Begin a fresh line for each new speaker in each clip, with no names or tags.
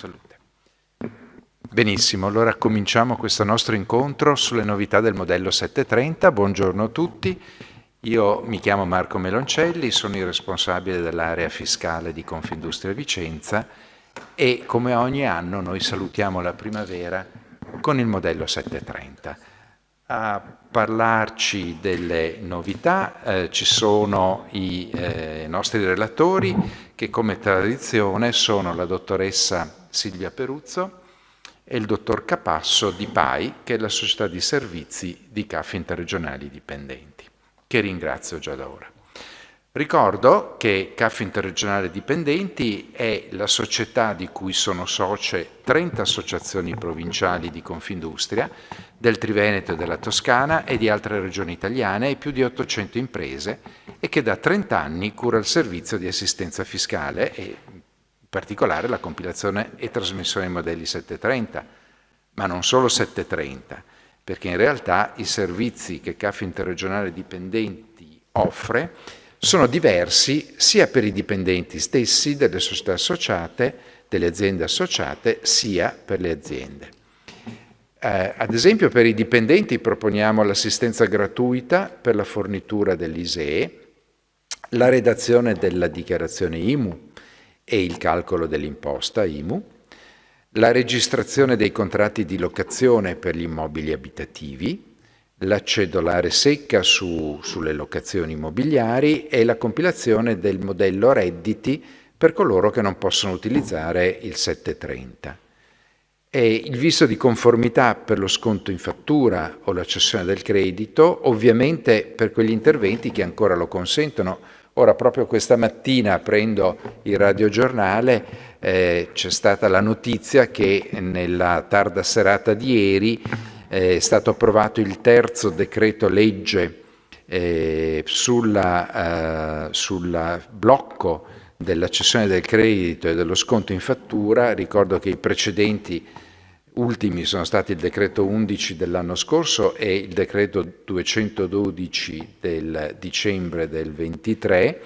salute. Benissimo, allora cominciamo questo nostro incontro sulle novità del modello 730. Buongiorno a tutti, io mi chiamo Marco Meloncelli, sono il responsabile dell'area fiscale di Confindustria Vicenza e come ogni anno noi salutiamo la primavera con il modello 730. A parlarci delle novità ci sono i nostri relatori che come tradizione sono la dottoressa Silvia Peruzzo e il dottor Capasso di PAI, che è la società di servizi di CAF Interregionali Dipendenti, che ringrazio già da ora. Ricordo che CAF Interregionale Dipendenti è la società di cui sono socie 30 associazioni provinciali di Confindustria del Triveneto e della Toscana e di altre regioni italiane e più di 800 imprese e che da 30 anni cura il servizio di assistenza fiscale e in particolare la compilazione e trasmissione dei modelli 730, ma non solo 730, perché in realtà i servizi che CAF Interregionale Dipendenti offre sono diversi sia per i dipendenti stessi delle società associate, delle aziende associate, sia per le aziende. Ad esempio per i dipendenti proponiamo l'assistenza gratuita per la fornitura dell'ISEE, la redazione della dichiarazione IMU e il calcolo dell'imposta IMU, la registrazione dei contratti di locazione per gli immobili abitativi, la cedolare secca sulle locazioni immobiliari e la compilazione del modello redditi per coloro che non possono utilizzare il 730. E il visto di conformità per lo sconto in fattura o la cessione del credito, ovviamente per quegli interventi che ancora lo consentono. Ora, proprio questa mattina, aprendo il radiogiornale, c'è stata la notizia che nella tarda serata di ieri è stato approvato il terzo decreto legge sul blocco della cessione del credito e dello sconto in fattura. Ricordo che i precedenti ultimi sono stati il decreto 11 dell'anno scorso e il decreto 212 del dicembre del 23.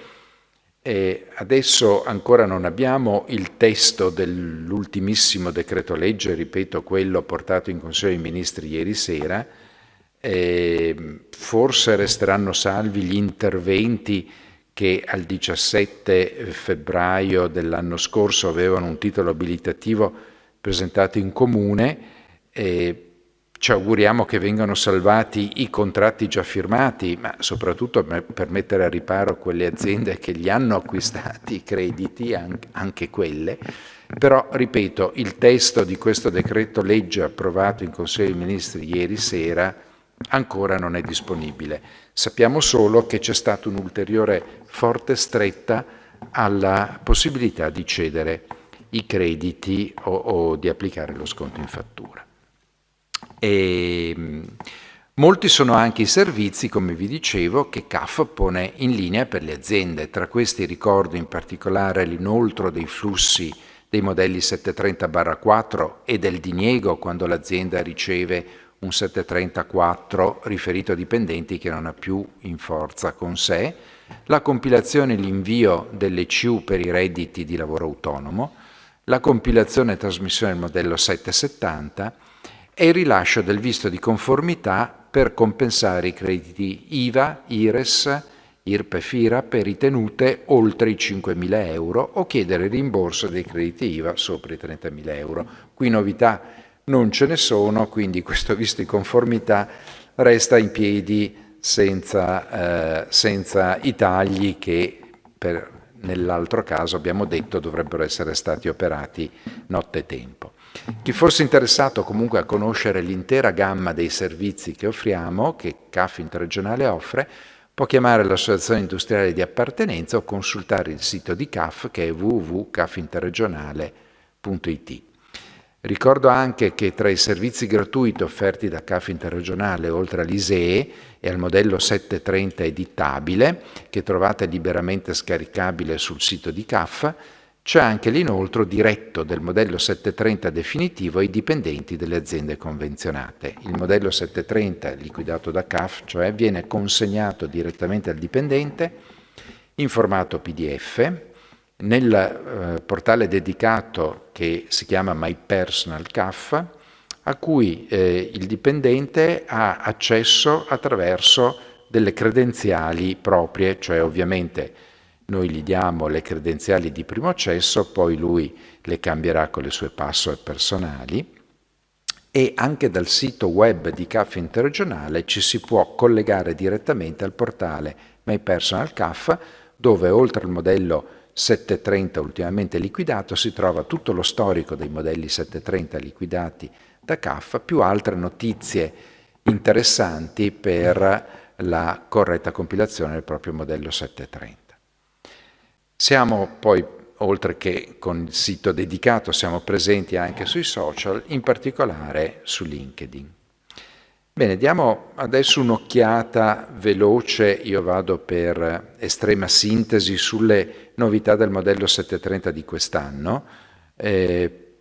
E adesso ancora non abbiamo il testo dell'ultimissimo decreto legge, ripeto, quello portato in Consiglio dei Ministri ieri sera. Forse resteranno salvi gli interventi che al 17 febbraio dell'anno scorso avevano un titolo abilitativo presentato in comune. Ci auguriamo che vengano salvati i contratti già firmati, ma soprattutto per mettere a riparo quelle aziende che li hanno acquistati i crediti, anche quelle. Però, ripeto, il testo di questo decreto legge approvato in Consiglio dei Ministri ieri sera ancora non è disponibile. Sappiamo solo che c'è stata un'ulteriore forte stretta alla possibilità di cedere i crediti o di applicare lo sconto in fattura. Molti sono anche i servizi, come vi dicevo, che CAF pone in linea per le aziende. Tra questi ricordo in particolare l'inoltro dei flussi dei modelli 730/4 e del diniego quando l'azienda riceve un 730/4 riferito a dipendenti che non ha più in forza con sé, la compilazione e l'invio delle CIU per i redditi di lavoro autonomo, la compilazione e trasmissione del modello 770 e il rilascio del visto di conformità per compensare i crediti IVA, IRES, IRPEF, IRAP e ritenute oltre i 5.000 euro o chiedere il rimborso dei crediti IVA sopra i 30.000 euro. Qui novità non ce ne sono, quindi questo visto di conformità resta in piedi senza i tagli che nell'altro caso abbiamo detto dovrebbero essere stati operati nottetempo. Chi fosse interessato comunque a conoscere l'intera gamma dei servizi che offriamo, che CAF Interregionale offre, può chiamare l'associazione industriale di appartenenza o consultare il sito di CAF che è www.cafinterregionale.it. Ricordo anche che tra i servizi gratuiti offerti da CAF Interregionale, oltre all'ISEE e al modello 730 editabile, che trovate liberamente scaricabile sul sito di CAF, c'è anche l'inoltro diretto del modello 730 definitivo ai dipendenti delle aziende convenzionate. Il modello 730, liquidato da CAF, cioè viene consegnato direttamente al dipendente in formato PDF nel portale dedicato che si chiama My Personal CAF, a cui il dipendente ha accesso attraverso delle credenziali proprie, cioè ovviamente noi gli diamo le credenziali di primo accesso, poi lui le cambierà con le sue password personali, e anche dal sito web di CAF Interregionale ci si può collegare direttamente al portale My Personal CAF, dove oltre al modello 730 ultimamente liquidato si trova tutto lo storico dei modelli 730 liquidati da CAF, più altre notizie interessanti per la corretta compilazione del proprio modello 730. Siamo poi, oltre che con il sito dedicato, siamo presenti anche sui social, in particolare su LinkedIn. Bene, diamo adesso un'occhiata veloce, io vado per estrema sintesi, sulle novità del modello 730 di quest'anno,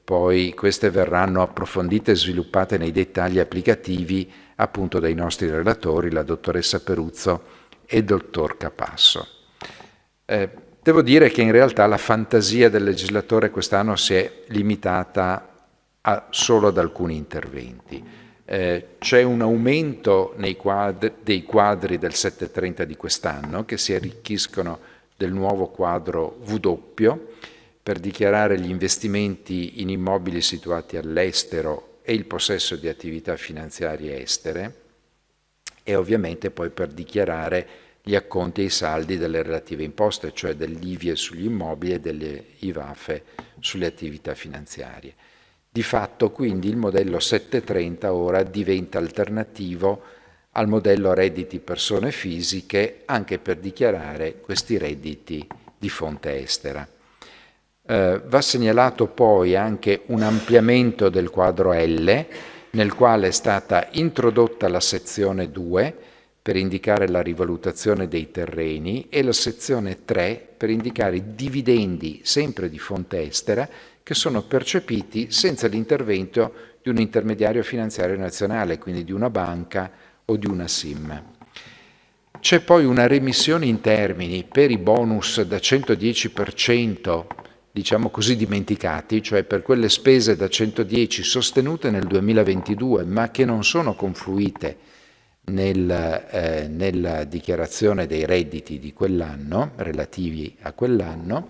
poi queste verranno approfondite e sviluppate nei dettagli applicativi appunto dai nostri relatori, la dottoressa Peruzzo e il dottor Capasso. Devo dire che in realtà la fantasia del legislatore quest'anno si è limitata solo ad alcuni interventi. C'è un aumento dei quadri del 730 di quest'anno, che si arricchiscono del nuovo quadro W per dichiarare gli investimenti in immobili situati all'estero e il possesso di attività finanziarie estere, e ovviamente poi per dichiarare gli acconti e i saldi delle relative imposte, cioè dell'IVIE sugli immobili e delle IVAFE sulle attività finanziarie. Di fatto quindi il modello 730 ora diventa alternativo al modello redditi persone fisiche anche per dichiarare questi redditi di fonte estera. Va segnalato poi anche un ampliamento del quadro L, nel quale è stata introdotta la sezione 2 per indicare la rivalutazione dei terreni e la sezione 3 per indicare i dividendi sempre di fonte estera che sono percepiti senza l'intervento di un intermediario finanziario nazionale, quindi di una banca o di una SIM. C'è poi una remissione in termini per i bonus da 110%, diciamo così, dimenticati, cioè per quelle spese da 110 sostenute nel 2022 ma che non sono confluite nella dichiarazione dei redditi di quell'anno, relativi a quell'anno,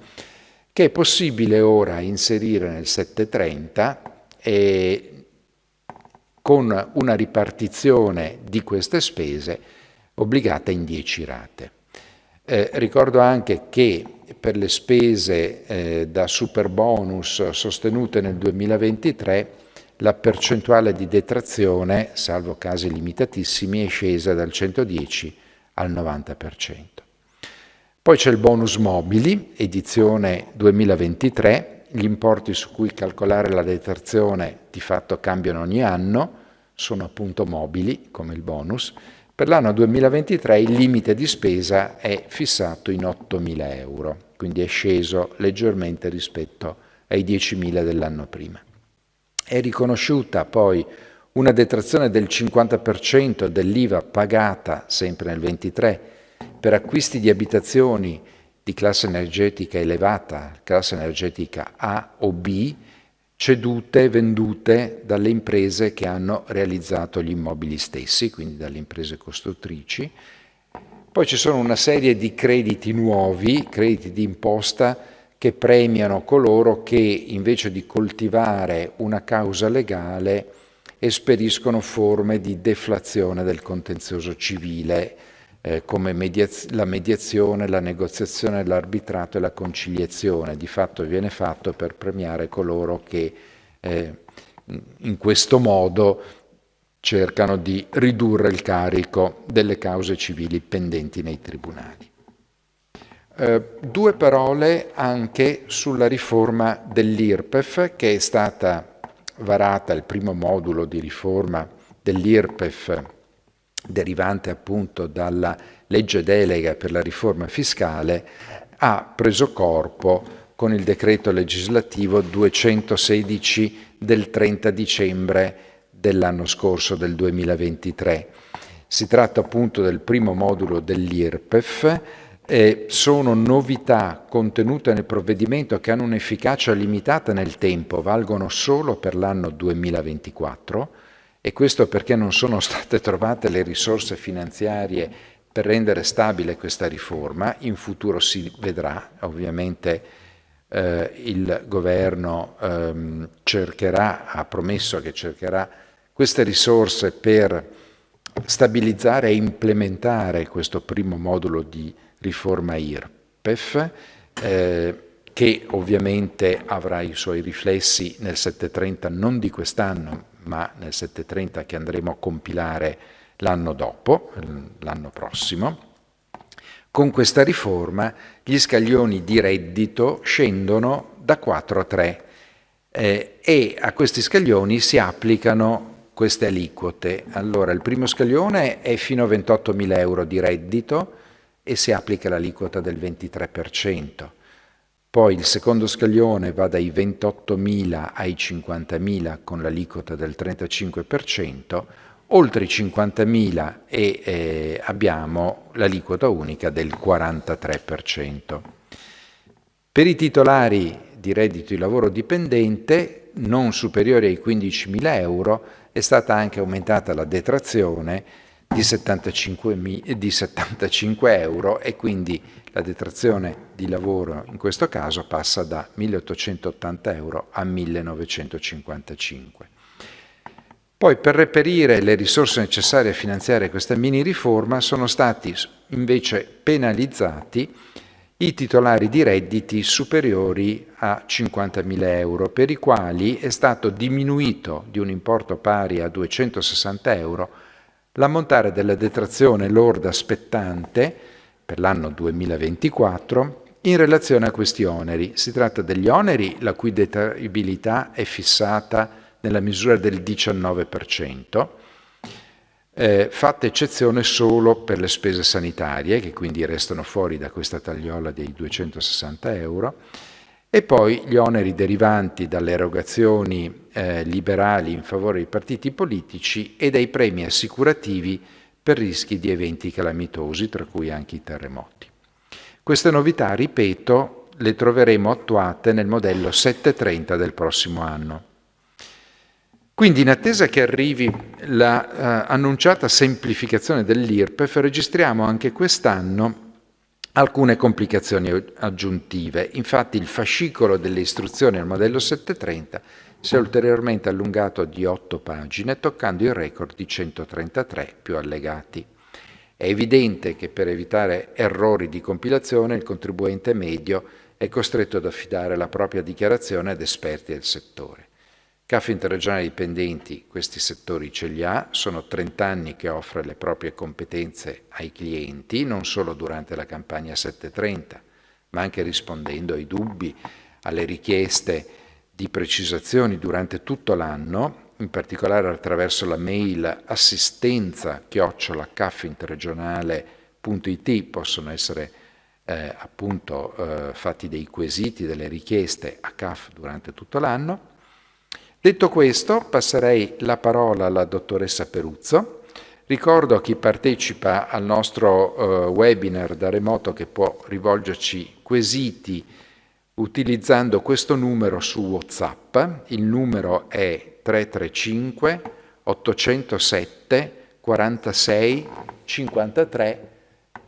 che è possibile ora inserire nel 730 con una ripartizione di queste spese obbligata in 10 rate. Ricordo anche che per le spese da superbonus sostenute nel 2023 la percentuale di detrazione, salvo casi limitatissimi, è scesa dal 110 al 90%. Poi c'è il bonus mobili, edizione 2023, gli importi su cui calcolare la detrazione di fatto cambiano ogni anno, sono appunto mobili come il bonus. Per l'anno 2023 il limite di spesa è fissato in 8.000 euro, quindi è sceso leggermente rispetto ai 10.000 dell'anno prima. È riconosciuta poi una detrazione del 50% dell'IVA pagata sempre nel 23 per acquisti di abitazioni di classe energetica elevata, classe energetica A o B, cedute e vendute dalle imprese che hanno realizzato gli immobili stessi, quindi dalle imprese costruttrici. Poi ci sono una serie di crediti nuovi, crediti di imposta, che premiano coloro che invece di coltivare una causa legale esperiscono forme di deflazione del contenzioso civile, come la mediazione, la negoziazione, l'arbitrato e la conciliazione. Di fatto viene fatto per premiare coloro che in questo modo cercano di ridurre il carico delle cause civili pendenti nei tribunali. Due parole anche sulla riforma dell'IRPEF, che è stata varata, il primo modulo di riforma dell'IRPEF derivante appunto dalla legge delega per la riforma fiscale, ha preso corpo con il decreto legislativo 216 del 30 dicembre dell'anno scorso, del 2023. Si tratta appunto del primo modulo dell'IRPEF, Sono novità contenute nel provvedimento che hanno un'efficacia limitata nel tempo, valgono solo per l'anno 2024, e questo perché non sono state trovate le risorse finanziarie per rendere stabile questa riforma. In futuro si vedrà, ovviamente il governo ha promesso che cercherà queste risorse per stabilizzare e implementare questo primo modulo di riforma IRPEF, che ovviamente avrà i suoi riflessi nel 730 non di quest'anno, ma nel 730 che andremo a compilare l'anno dopo, l'anno prossimo. Con questa riforma gli scaglioni di reddito scendono da 4 a 3 e a questi scaglioni si applicano queste aliquote. Allora, il primo scaglione è fino a 28.000 euro di reddito e si applica l'aliquota del 23%. Poi il secondo scaglione va dai 28.000 ai 50.000 con l'aliquota del 35%, oltre i 50.000 e abbiamo l'aliquota unica del 43%. Per i titolari di reddito di lavoro dipendente non superiori ai 15.000 euro è stata anche aumentata la detrazione di 75 euro e quindi la detrazione di lavoro in questo caso passa da 1.880 euro a 1.955. Poi per reperire le risorse necessarie a finanziare questa mini riforma sono stati invece penalizzati i titolari di redditi superiori a 50.000 euro, per i quali è stato diminuito di un importo pari a 260 euro l'ammontare della detrazione lorda spettante per l'anno 2024 in relazione a questi oneri. Si tratta degli oneri la cui detraibilità è fissata nella misura del 19%, fatta eccezione solo per le spese sanitarie, che quindi restano fuori da questa tagliola dei 260 euro, e poi gli oneri derivanti dalle erogazioni liberali in favore dei partiti politici e dai premi assicurativi per rischi di eventi calamitosi, tra cui anche i terremoti. Queste novità, ripeto, le troveremo attuate nel modello 730 del prossimo anno. Quindi, in attesa che arrivi la annunciata semplificazione dell'IRPEF, registriamo anche quest'anno alcune complicazioni aggiuntive. Infatti il fascicolo delle istruzioni al modello 730 si è ulteriormente allungato di 8 pagine, toccando il record di 133 più allegati. È evidente che per evitare errori di compilazione il contribuente medio è costretto ad affidare la propria dichiarazione ad esperti del settore. CAF Interregionale Dipendenti questi settori ce li ha, sono 30 anni che offre le proprie competenze ai clienti, non solo durante la campagna 730, ma anche rispondendo ai dubbi, alle richieste di precisazioni durante tutto l'anno, in particolare attraverso la mail assistenza@cafinterregionale.it possono essere fatti dei quesiti, delle richieste a CAF durante tutto l'anno. Detto questo, passerei la parola alla dottoressa Peruzzo. Ricordo a chi partecipa al nostro webinar da remoto che può rivolgerci quesiti utilizzando questo numero su WhatsApp. Il numero è 335 807 46 53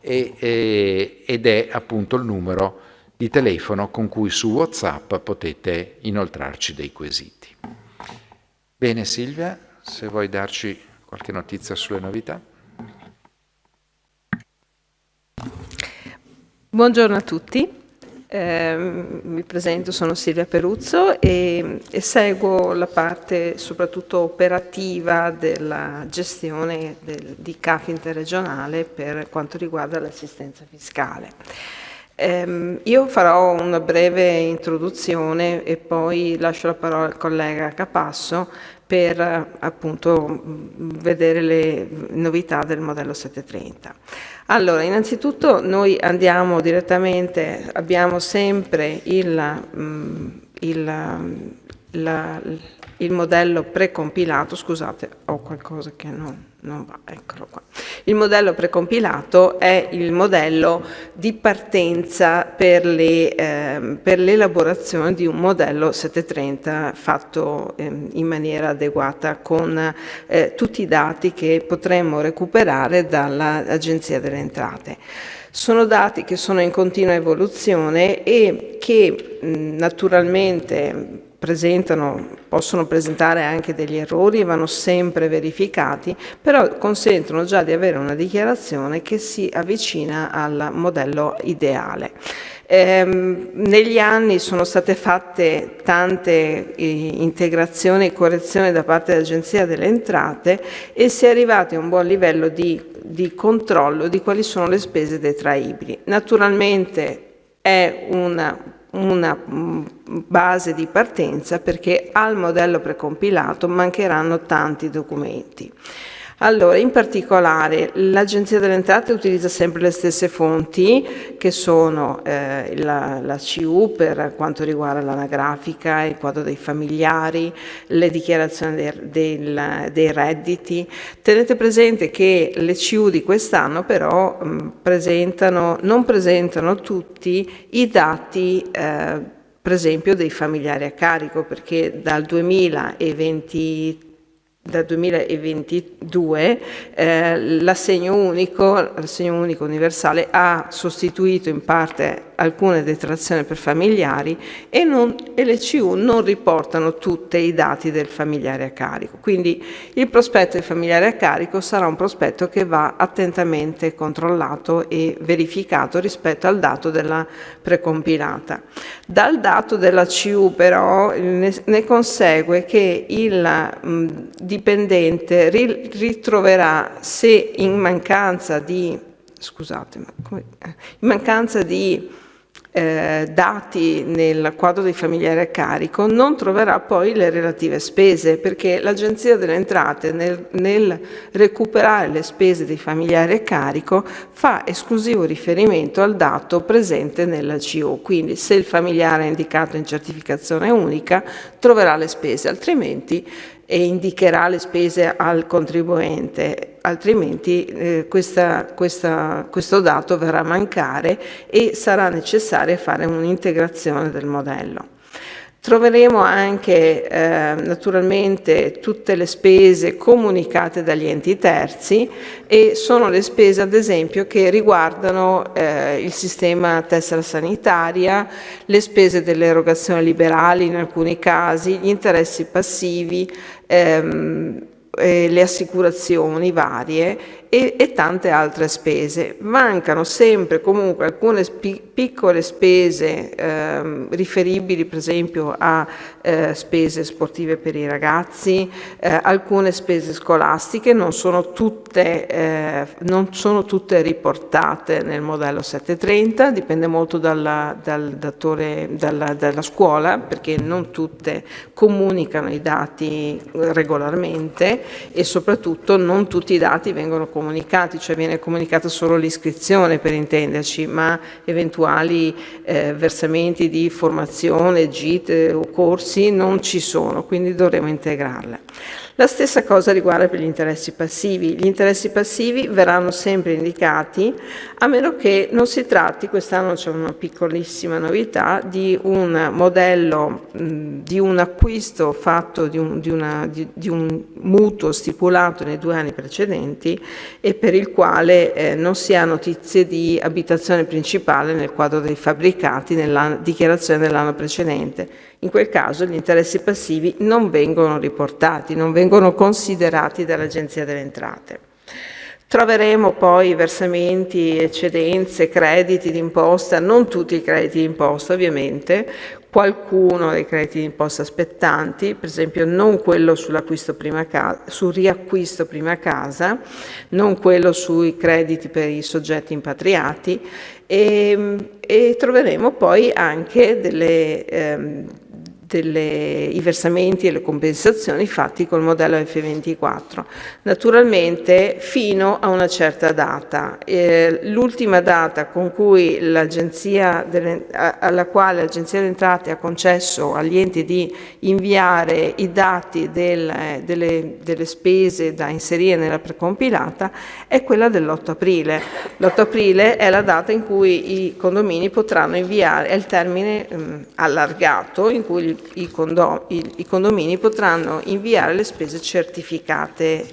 ed è appunto il numero di telefono con cui su WhatsApp potete inoltrarci dei quesiti. Bene Silvia, se vuoi darci qualche notizia sulle novità.
Buongiorno a tutti, mi presento, sono Silvia Peruzzo e seguo la parte soprattutto operativa della gestione di CAF Interregionale per quanto riguarda l'assistenza fiscale. Io farò una breve introduzione e poi lascio la parola al collega Capasso per appunto vedere le novità del modello 730. Allora, innanzitutto noi andiamo direttamente, abbiamo sempre Il modello precompilato, scusate, ho qualcosa che non va, eccolo qua. Il modello precompilato è il modello di partenza per l'elaborazione di un modello 730 fatto in maniera adeguata con tutti i dati che potremmo recuperare dall'Agenzia delle Entrate. Sono dati che sono in continua evoluzione e che naturalmente possono presentare anche degli errori e vanno sempre verificati, però consentono già di avere una dichiarazione che si avvicina al modello ideale. Negli anni sono state fatte tante integrazioni e correzioni da parte dell'Agenzia delle Entrate e si è arrivati a un buon livello di controllo di quali sono le spese detraibili. Naturalmente è una base di partenza perché al modello precompilato mancheranno tanti documenti. Allora, in particolare l'Agenzia delle Entrate utilizza sempre le stesse fonti che sono la CU per quanto riguarda l'anagrafica, il quadro dei familiari, le dichiarazioni dei redditi. Tenete presente che le CU di quest'anno però non presentano tutti i dati per esempio dei familiari a carico, perché dal 2022 l'assegno unico universale ha sostituito in parte alcune detrazioni per familiari e le CU non riportano tutti i dati del familiare a carico. Quindi il prospetto del familiare a carico sarà un prospetto che va attentamente controllato e verificato rispetto al dato della precompilata. Dal dato della CU però ne consegue che il dipendente ritroverà, se in mancanza di dati nel quadro dei familiari a carico, non troverà poi le relative spese, perché l'Agenzia delle Entrate nel recuperare le spese dei familiari a carico fa esclusivo riferimento al dato presente nella CO. Quindi se il familiare è indicato in certificazione unica troverà le spese, altrimenti indicherà le spese al contribuente, altrimenti questo dato verrà a mancare e sarà necessario fare un'integrazione del modello. Troveremo anche naturalmente tutte le spese comunicate dagli enti terzi e sono le spese ad esempio che riguardano il sistema tessera sanitaria, le spese delle erogazioni liberali in alcuni casi, gli interessi passivi, le assicurazioni varie e tante altre spese. Mancano sempre comunque alcune piccole spese riferibili per esempio a spese sportive per i ragazzi, alcune spese scolastiche non sono tutte riportate nel modello 730, dipende molto dalla scuola, perché non tutte comunicano i dati regolarmente e soprattutto non tutti i dati vengono comunicati, cioè viene comunicata solo l'iscrizione per intenderci, ma eventuali versamenti di formazione, gite o corsi non ci sono, quindi dovremo integrarle. La stessa cosa riguarda per gli interessi passivi. Gli interessi passivi verranno sempre indicati, a meno che non si tratti, quest'anno c'è una piccolissima novità, di un modello, di un acquisto fatto, di un mutuo stipulato nei 2 anni precedenti e per il quale non si ha notizie di abitazione principale nel quadro dei fabbricati nella dichiarazione dell'anno precedente. In quel caso gli interessi passivi non vengono riportati, non vengono considerati dall'Agenzia delle Entrate. Troveremo poi versamenti, eccedenze, crediti d'imposta, non tutti i crediti d'imposta ovviamente, qualcuno dei crediti d'imposta spettanti, per esempio non quello sull'acquisto prima casa, sul riacquisto prima casa, non quello sui crediti per i soggetti impatriati e troveremo poi anche i versamenti e le compensazioni fatti col modello F24, naturalmente fino a una certa data. L'ultima data con cui alla quale l'Agenzia delle Entrate ha concesso agli enti di inviare i dati delle spese da inserire nella precompilata è quella dell'8 aprile. L'8 aprile è la data in cui i condomini potranno inviare, è il termine allargato in cui i condomini potranno inviare le spese certificate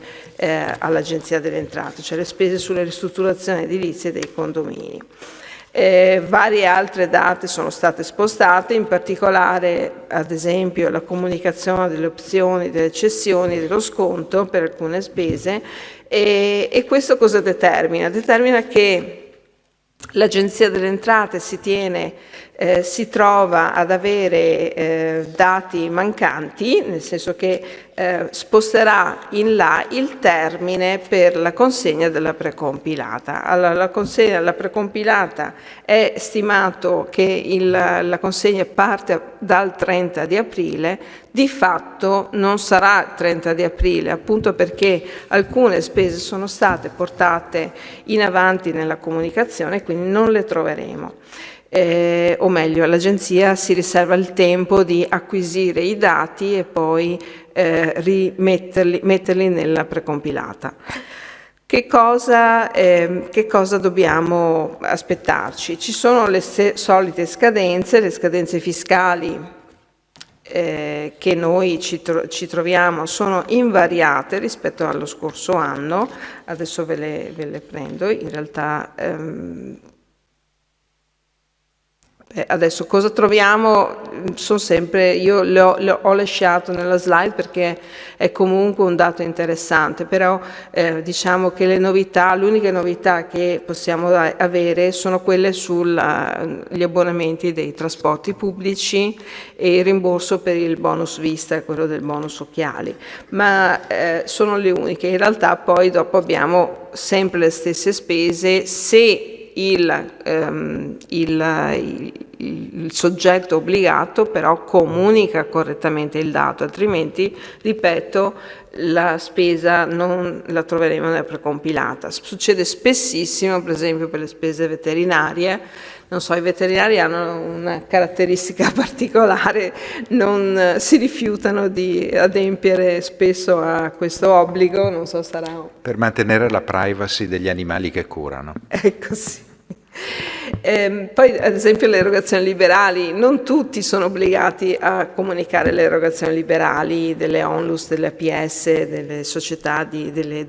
all'Agenzia delle Entrate, cioè le spese sulle ristrutturazioni edilizie dei condomini. Varie altre date sono state spostate, in particolare ad esempio la comunicazione delle opzioni, delle cessioni, dello sconto per alcune spese, e questo cosa determina? Determina che l'Agenzia delle Entrate si trova ad avere dati mancanti, nel senso che sposterà in là il termine per la consegna della precompilata. Allora, la consegna della precompilata è stimato che la consegna parte dal 30 di aprile, di fatto non sarà il 30 di aprile, appunto perché alcune spese sono state portate in avanti nella comunicazione, quindi non le troveremo. O meglio, l'Agenzia si riserva il tempo di acquisire i dati e poi metterli nella precompilata. Che cosa dobbiamo aspettarci? Ci sono le solite scadenze, le scadenze fiscali che noi ci troviamo sono invariate rispetto allo scorso anno. Adesso ve le prendo, in realtà adesso cosa troviamo? Sono sempre, io ho lasciato nella slide perché è comunque un dato interessante, però diciamo che le novità, l'unica novità che possiamo avere sono quelle sugli abbonamenti dei trasporti pubblici e il rimborso per il bonus vista e quello del bonus occhiali, ma sono le uniche. In realtà poi dopo abbiamo sempre le stesse spese se il soggetto obbligato però comunica correttamente il dato, altrimenti, ripeto, la spesa non la troveremo nella precompilata. Succede spessissimo, per esempio, per le spese veterinarie. Non so, i veterinari hanno una caratteristica particolare, non si rifiutano di adempiere spesso a questo obbligo, non so, sarà...
Per mantenere la privacy degli animali che curano.
Ecco, sì. Poi ad esempio le erogazioni liberali, non tutti sono obbligati a comunicare le erogazioni liberali delle ONLUS, delle APS, delle società, delle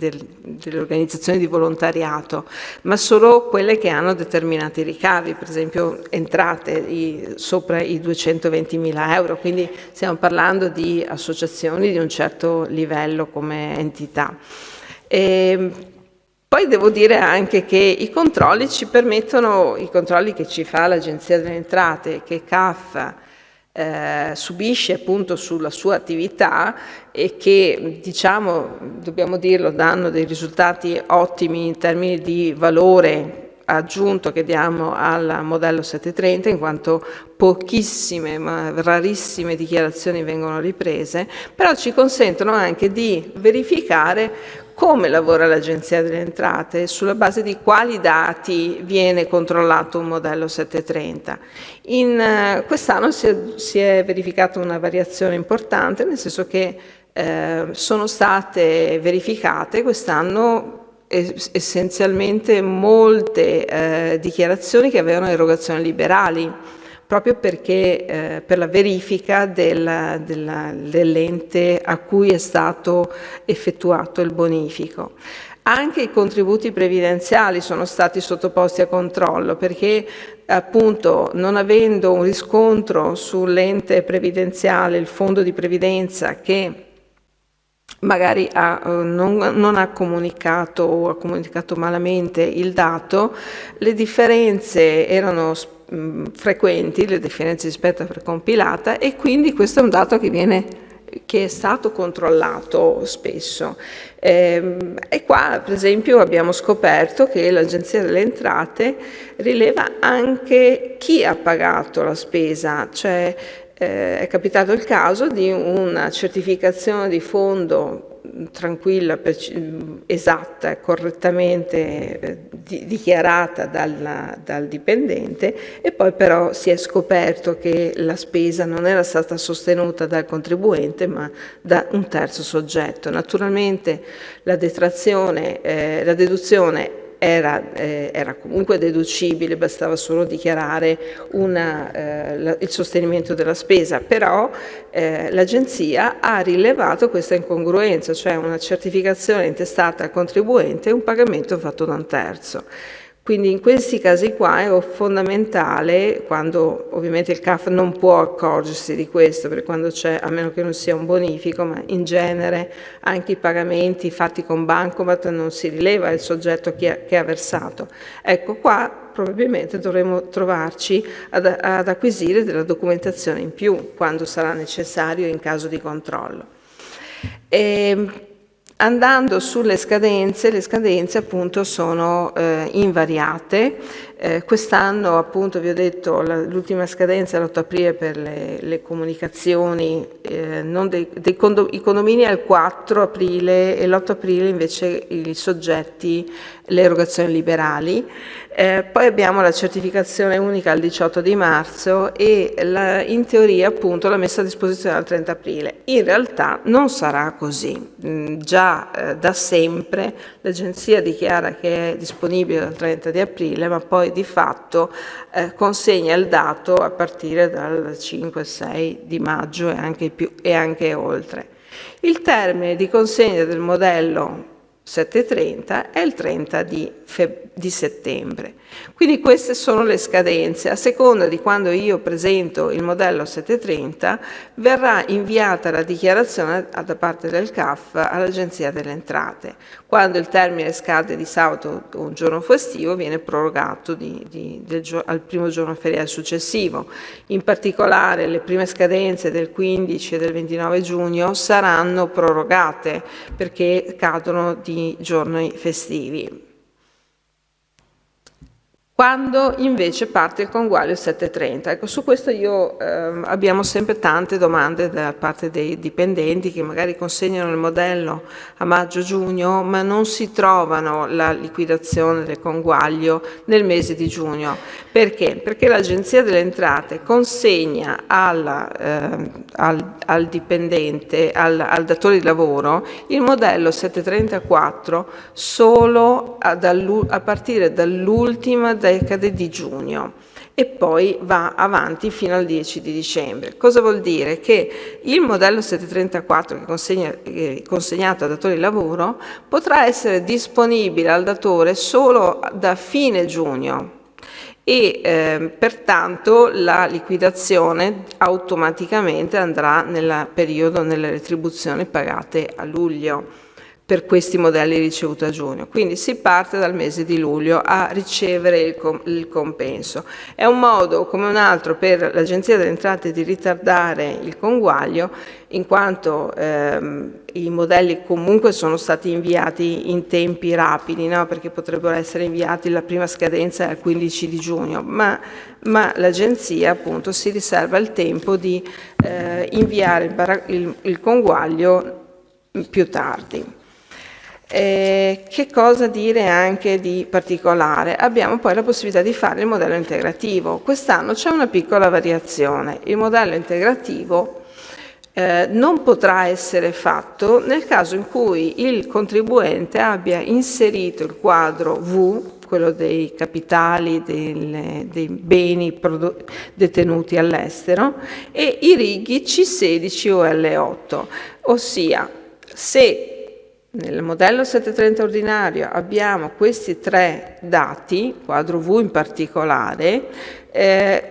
organizzazioni di volontariato, ma solo quelle che hanno determinati ricavi, per esempio entrate sopra i 220.000 euro, quindi stiamo parlando di associazioni di un certo livello come entità. Poi devo dire anche che i controlli ci permettono, i controlli che ci fa l'Agenzia delle Entrate, che CAF subisce appunto sulla sua attività e che, diciamo, dobbiamo dirlo, danno dei risultati ottimi in termini di valore aggiunto che diamo al modello 730, in quanto pochissime ma rarissime dichiarazioni vengono riprese, però ci consentono anche di verificare come lavora l'Agenzia delle Entrate, sulla base di quali dati viene controllato un modello 730. Quest'anno si è verificata una variazione importante, nel senso che sono state verificate quest'anno essenzialmente molte dichiarazioni che avevano erogazioni liberali, proprio perché per la verifica dell'ente a cui è stato effettuato il bonifico. Anche i contributi previdenziali sono stati sottoposti a controllo perché appunto non avendo un riscontro sull'ente previdenziale, il fondo di previdenza che magari non ha comunicato o ha comunicato malamente il dato, le differenze erano frequenti, le differenze rispetto a precompilata, e quindi questo è un dato che è stato controllato spesso. E qua per esempio abbiamo scoperto che l'Agenzia delle Entrate rileva anche chi ha pagato la spesa, cioè è capitato il caso di una certificazione di fondo tranquilla, esatta e correttamente dichiarata dal dipendente, e poi però si è scoperto che la spesa non era stata sostenuta dal contribuente ma da un terzo soggetto. Naturalmente la detrazione, la deduzione era comunque deducibile, bastava solo dichiarare il sostenimento della spesa, però l'agenzia ha rilevato questa incongruenza, cioè una certificazione intestata al contribuente e un pagamento fatto da un terzo. Quindi in questi casi qua è fondamentale, quando ovviamente il CAF non può accorgersi di questo, perché quando c'è, a meno che non sia un bonifico, ma in genere anche i pagamenti fatti con bancomat non si rileva il soggetto che ha versato. Ecco, qua probabilmente dovremo trovarci ad acquisire della documentazione in più quando sarà necessario in caso di controllo. Andando sulle scadenze, le scadenze appunto sono invariate. Quest'anno appunto vi ho detto l'ultima scadenza è l'8 aprile per le comunicazioni, i condomini è il 4 aprile e l'8 aprile invece i soggetti, le erogazioni liberali. Poi abbiamo la certificazione unica il 18 di marzo e in teoria appunto la messa a disposizione al 30 aprile. In realtà non sarà così. Già da sempre l'agenzia dichiara che è disponibile dal 30 di aprile, ma poi di fatto consegna il dato a partire dal 5-6 di maggio e anche oltre. Il termine di consegna del modello 730 è il 30 di settembre. Quindi queste sono le scadenze. A seconda di quando io presento il modello 730 verrà inviata la dichiarazione da parte del CAF all'Agenzia delle Entrate. Quando il termine scade di sabato o un giorno festivo viene prorogato al primo giorno feriale successivo. In particolare le prime scadenze del 15 e del 29 giugno saranno prorogate perché cadono di giorni festivi. Quando invece parte il conguaglio 730? Ecco, su questo abbiamo sempre tante domande da parte dei dipendenti che magari consegnano il modello a maggio-giugno ma non si trovano la liquidazione del conguaglio nel mese di giugno. Perché? Perché l'Agenzia delle Entrate consegna al dipendente, al datore di lavoro, il modello 734 solo a partire dall'ultima decade di giugno e poi va avanti fino al 10 di dicembre. Cosa vuol dire? Che il modello 734 che è consegnato al datore di lavoro potrà essere disponibile al datore solo da fine giugno e pertanto la liquidazione automaticamente andrà nel periodo nelle retribuzioni pagate a luglio per questi modelli ricevuti a giugno. Quindi si parte dal mese di luglio a ricevere il compenso. È un modo come un altro per l'Agenzia delle Entrate di ritardare il conguaglio, in quanto i modelli comunque sono stati inviati in tempi rapidi, no? Perché potrebbero essere inviati, la prima scadenza è il 15 di giugno, ma l'Agenzia appunto si riserva il tempo di inviare il conguaglio più tardi. Che cosa dire anche di particolare? Abbiamo poi la possibilità di fare il modello integrativo. Quest'anno c'è una piccola variazione. Il modello integrativo non potrà essere fatto nel caso in cui il contribuente abbia inserito il quadro V, quello dei capitali dei beni detenuti all'estero, e i righi C16 o L8, ossia se nel modello 730 ordinario abbiamo questi tre dati, quadro V in particolare,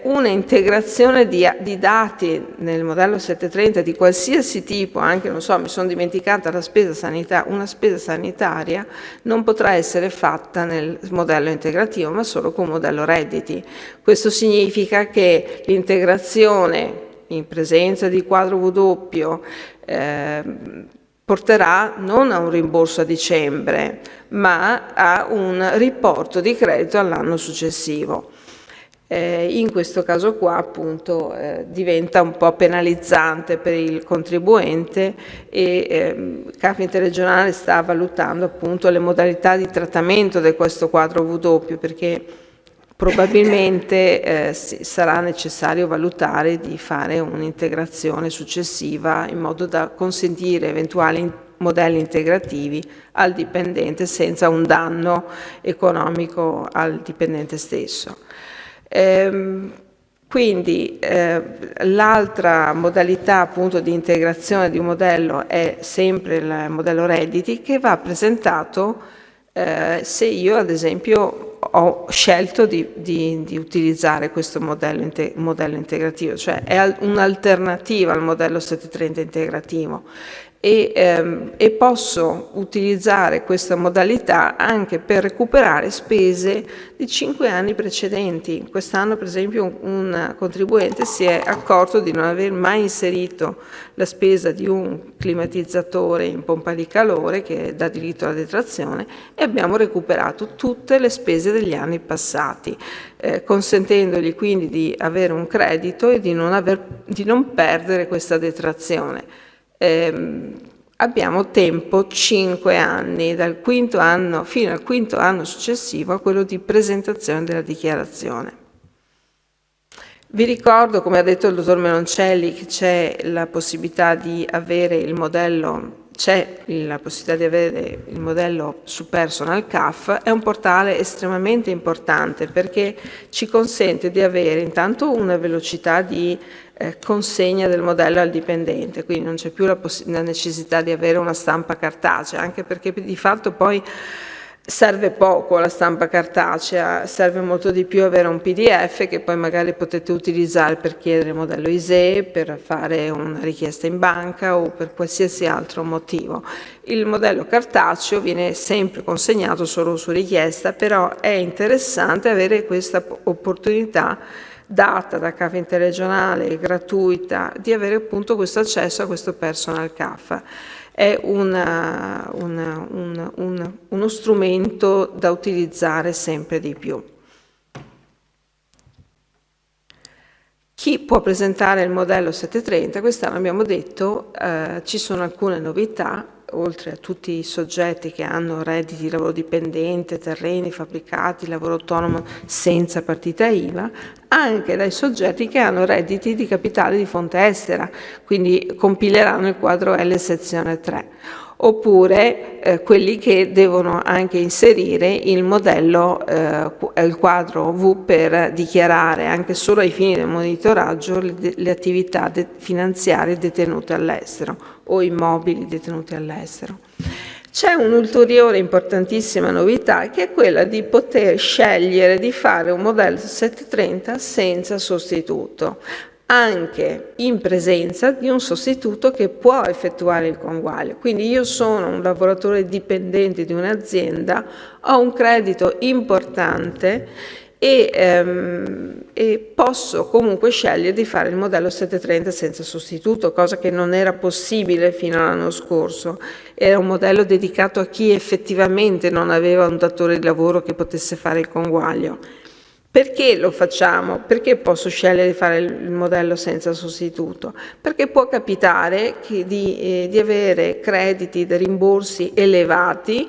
una integrazione di dati nel modello 730 di qualsiasi tipo, anche non so, mi sono dimenticata una spesa sanitaria, non potrà essere fatta nel modello integrativo, ma solo con modello redditi. Questo significa che l'integrazione in presenza di quadro V doppio porterà non a un rimborso a dicembre, ma a un riporto di credito all'anno successivo. In questo caso qua appunto diventa un po' penalizzante per il contribuente e CAF Interregionale sta valutando appunto le modalità di trattamento di questo quadro W, perché probabilmente sarà necessario valutare di fare un'integrazione successiva in modo da consentire eventuali modelli integrativi al dipendente senza un danno economico al dipendente stesso. Quindi l'altra modalità appunto di integrazione di un modello è sempre il modello redditi, che va presentato se io ad esempio ho scelto di utilizzare questo modello integrativo, cioè è un'alternativa al modello 730 integrativo. E posso utilizzare questa modalità anche per recuperare spese di 5 anni precedenti. Quest'anno, per esempio, un contribuente si è accorto di non aver mai inserito la spesa di un climatizzatore in pompa di calore che dà diritto alla detrazione e abbiamo recuperato tutte le spese degli anni passati, consentendogli quindi di avere un credito e di non perdere questa detrazione. Abbiamo tempo 5 anni, dal quinto anno fino al quinto anno successivo a quello di presentazione della dichiarazione. Vi ricordo, come ha detto il dottor Meloncelli, che c'è la possibilità di avere il modello su Personal CAF. È un portale estremamente importante perché ci consente di avere intanto una velocità di consegna del modello al dipendente, quindi non c'è più la necessità di avere una stampa cartacea, anche perché di fatto poi serve poco la stampa cartacea, serve molto di più avere un PDF che poi magari potete utilizzare per chiedere il modello ISEE, per fare una richiesta in banca o per qualsiasi altro motivo. Il modello cartaceo viene sempre consegnato solo su richiesta, però è interessante avere questa opportunità data da CAF Interregionale, gratuita, di avere appunto questo accesso a questo Personal CAF. È uno strumento da utilizzare sempre di più. Chi può presentare il modello 730? Quest'anno abbiamo detto ci sono alcune novità, oltre a tutti i soggetti che hanno redditi di lavoro dipendente, terreni, fabbricati, lavoro autonomo senza partita IVA, anche dai soggetti che hanno redditi di capitale di fonte estera, quindi compileranno il quadro L sezione 3, oppure quelli che devono anche inserire il modello, il quadro V per dichiarare anche solo ai fini del monitoraggio le attività finanziarie detenute all'estero o immobili detenuti all'estero. C'è un'ulteriore importantissima novità che è quella di poter scegliere di fare un modello 730 senza sostituto, anche in presenza di un sostituto che può effettuare il conguaglio. Quindi io sono un lavoratore dipendente di un'azienda, ho un credito importante e posso comunque scegliere di fare il modello 730 senza sostituto, cosa che non era possibile fino all'anno scorso. Era un modello dedicato a chi effettivamente non aveva un datore di lavoro che potesse fare il conguaglio. Perché lo facciamo? Perché posso scegliere di fare il modello senza sostituto? Perché può capitare di avere crediti da rimborsi elevati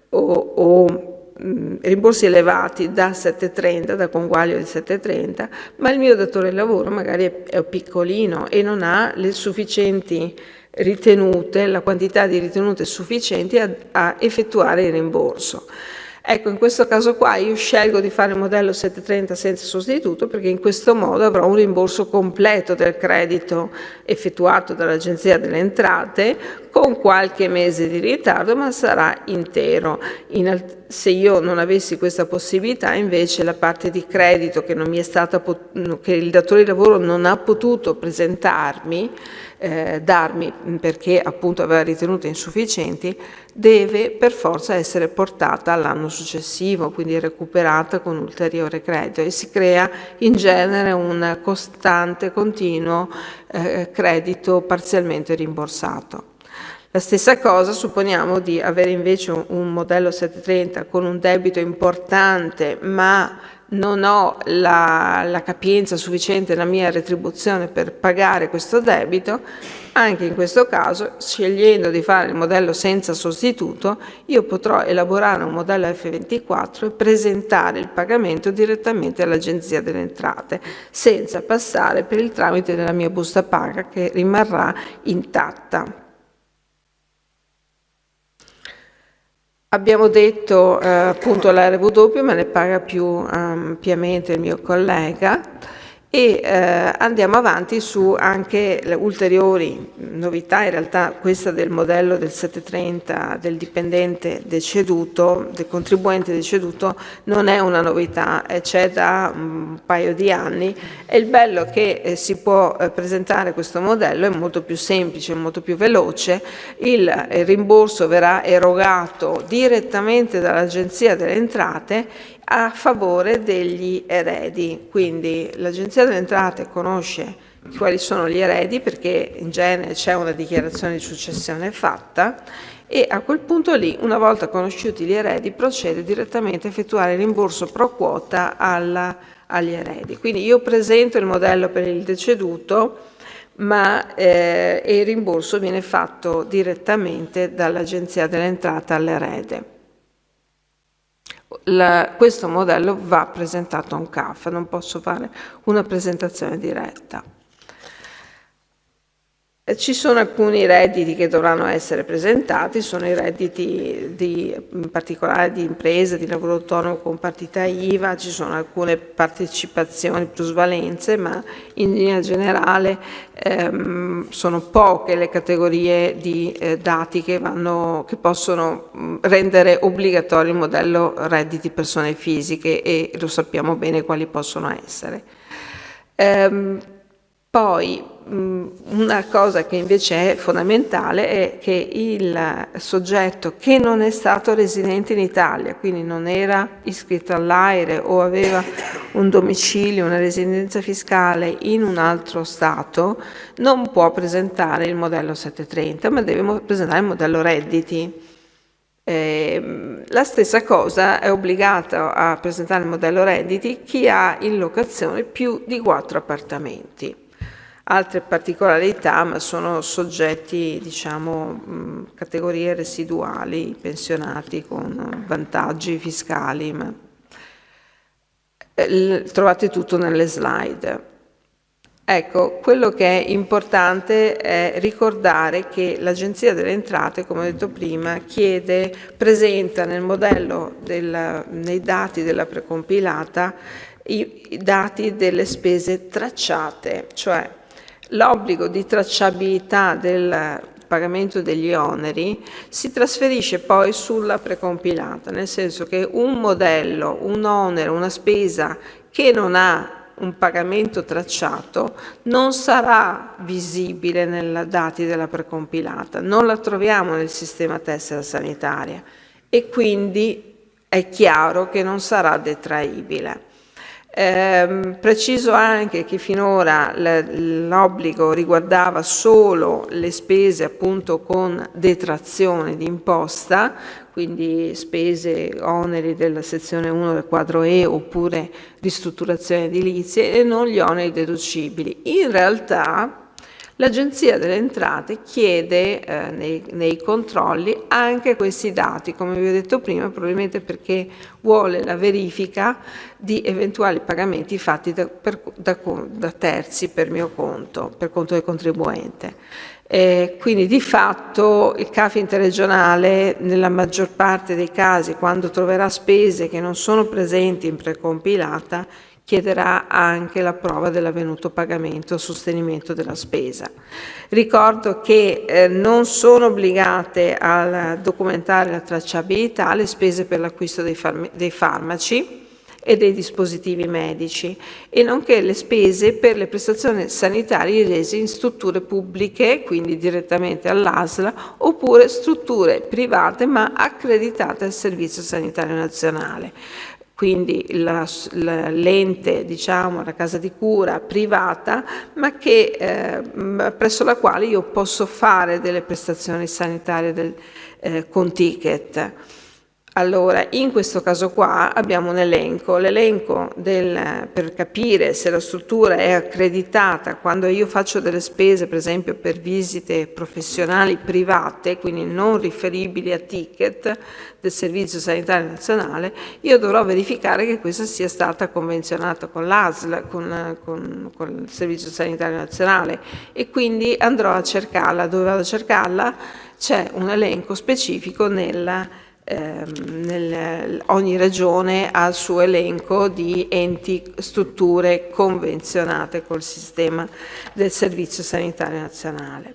o rimborsi elevati da 730, da conguaglio di 730, ma il mio datore di lavoro magari è piccolino e non ha le sufficienti ritenute, la quantità di ritenute sufficienti a effettuare il rimborso. Ecco, in questo caso qua io scelgo di fare il modello 730 senza sostituto perché in questo modo avrò un rimborso completo del credito effettuato dall'Agenzia delle Entrate con qualche mese di ritardo, ma sarà intero. Se io non avessi questa possibilità, invece, la parte di credito che non mi è stata che il datore di lavoro non ha potuto darmi perché appunto aveva ritenute insufficienti, deve per forza essere portata all'anno successivo, quindi recuperata con ulteriore credito, e si crea in genere un costante, continuo credito parzialmente rimborsato. La stessa cosa, supponiamo di avere invece un modello 730 con un debito importante ma non ho la capienza sufficiente nella mia retribuzione per pagare questo debito, anche in questo caso, scegliendo di fare il modello senza sostituto, io potrò elaborare un modello F24 e presentare il pagamento direttamente all'Agenzia delle Entrate, senza passare per il tramite della mia busta paga, che rimarrà intatta. Abbiamo detto appunto la RW, me ne parla più ampiamente il mio collega, e andiamo avanti su anche le ulteriori novità. In realtà questa del modello del 730 del dipendente deceduto, del contribuente deceduto, non è una novità, c'è da un paio di anni. E il bello che si può presentare questo modello è molto più semplice, molto più veloce. Il rimborso verrà erogato direttamente dall'Agenzia delle Entrate a favore degli eredi. Quindi l'Agenzia delle Entrate conosce quali sono gli eredi, perché in genere c'è una dichiarazione di successione fatta, e a quel punto lì, una volta conosciuti gli eredi, procede direttamente a effettuare il rimborso pro quota agli eredi. Quindi io presento il modello per il deceduto, ma il rimborso viene fatto direttamente dall'Agenzia delle Entrate all'erede. Questo modello va presentato a un CAF, non posso fare una presentazione diretta. Ci sono alcuni redditi che dovranno essere presentati, sono i redditi in particolare di imprese, di lavoro autonomo con partita IVA, ci sono alcune partecipazioni, plusvalenze, ma in linea generale sono poche le categorie di dati che possono rendere obbligatorio il modello redditi persone fisiche, e lo sappiamo bene quali possono essere. Poi una cosa che invece è fondamentale è che il soggetto che non è stato residente in Italia, quindi non era iscritto all'AIRE o aveva un domicilio, una residenza fiscale in un altro Stato, non può presentare il modello 730, ma deve presentare il modello redditi. La stessa cosa è obbligato a presentare il modello redditi chi ha in locazione più di 4 appartamenti. Altre particolarità, ma sono soggetti, diciamo, categorie residuali, pensionati con vantaggi fiscali, ma trovate tutto nelle slide. Ecco, quello che è importante è ricordare che l'Agenzia delle Entrate, come ho detto prima, presenta nel modello, nei dati della precompilata, i dati delle spese tracciate, cioè l'obbligo di tracciabilità del pagamento degli oneri si trasferisce poi sulla precompilata, nel senso che un modello, un onere, una spesa che non ha un pagamento tracciato non sarà visibile nei dati della precompilata, non la troviamo nel sistema tessera sanitaria e quindi è chiaro che non sarà detraibile. Preciso anche che finora l'obbligo riguardava solo le spese appunto con detrazione di imposta, quindi spese, oneri della sezione 1 del quadro E oppure ristrutturazione edilizie, e non gli oneri deducibili. In realtà l'Agenzia delle Entrate chiede nei controlli anche questi dati, come vi ho detto prima, probabilmente perché vuole la verifica di eventuali pagamenti fatti da terzi per mio conto, per conto del contribuente. Quindi di fatto il CAF interregionale nella maggior parte dei casi, quando troverà spese che non sono presenti in precompilata, chiederà anche la prova dell'avvenuto pagamento o sostenimento della spesa. Ricordo che non sono obbligate a documentare la tracciabilità le spese per l'acquisto dei farmaci e dei dispositivi medici, e nonché le spese per le prestazioni sanitarie rese in strutture pubbliche, quindi direttamente all'ASL, oppure strutture private ma accreditate al Servizio Sanitario Nazionale. Quindi l'ente, diciamo, la casa di cura privata, ma che presso la quale io posso fare delle prestazioni sanitarie con ticket. Allora, in questo caso qua abbiamo un elenco, per capire se la struttura è accreditata. Quando io faccio delle spese, per esempio per visite professionali private, quindi non riferibili a ticket del Servizio Sanitario Nazionale, io dovrò verificare che questa sia stata convenzionata con l'ASL, con il Servizio Sanitario Nazionale, e quindi andrò a cercarla. Dove vado a cercarla? C'è un elenco specifico ogni regione ha il suo elenco di enti, strutture convenzionate col sistema del Servizio Sanitario Nazionale.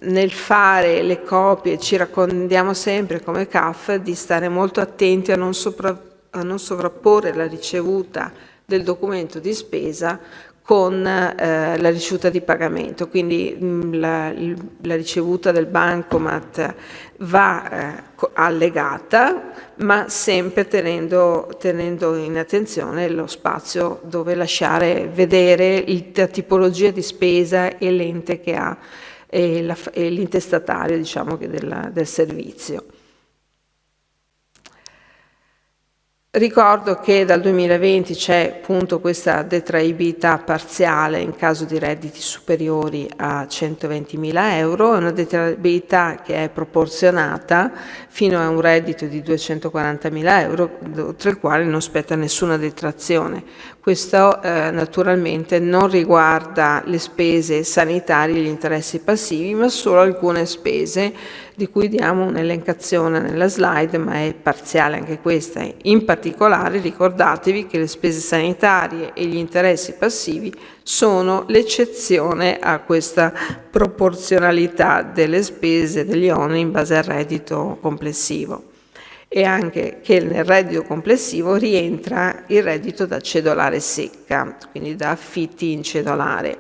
Nel fare le copie ci raccomandiamo sempre come CAF di stare molto attenti a non sovrapporre la ricevuta del documento di spesa con la ricevuta di pagamento, quindi la ricevuta del bancomat va allegata, ma sempre tenendo in attenzione lo spazio dove lasciare vedere la tipologia di spesa e l'ente che ha e l'intestatario, diciamo, del servizio. Ricordo che dal 2020 c'è appunto questa detraibilità parziale in caso di redditi superiori a 120.000 euro, è una detraibilità che è proporzionata fino a un reddito di 240.000 euro, oltre il quale non spetta nessuna detrazione. Questo naturalmente non riguarda le spese sanitarie e gli interessi passivi, ma solo alcune spese di cui diamo un'elencazione nella slide, ma è parziale anche questa. In particolare ricordatevi che le spese sanitarie e gli interessi passivi sono l'eccezione a questa proporzionalità delle spese, degli oneri in base al reddito complessivo, e anche che nel reddito complessivo rientra il reddito da cedolare secca, quindi da affitti in cedolare.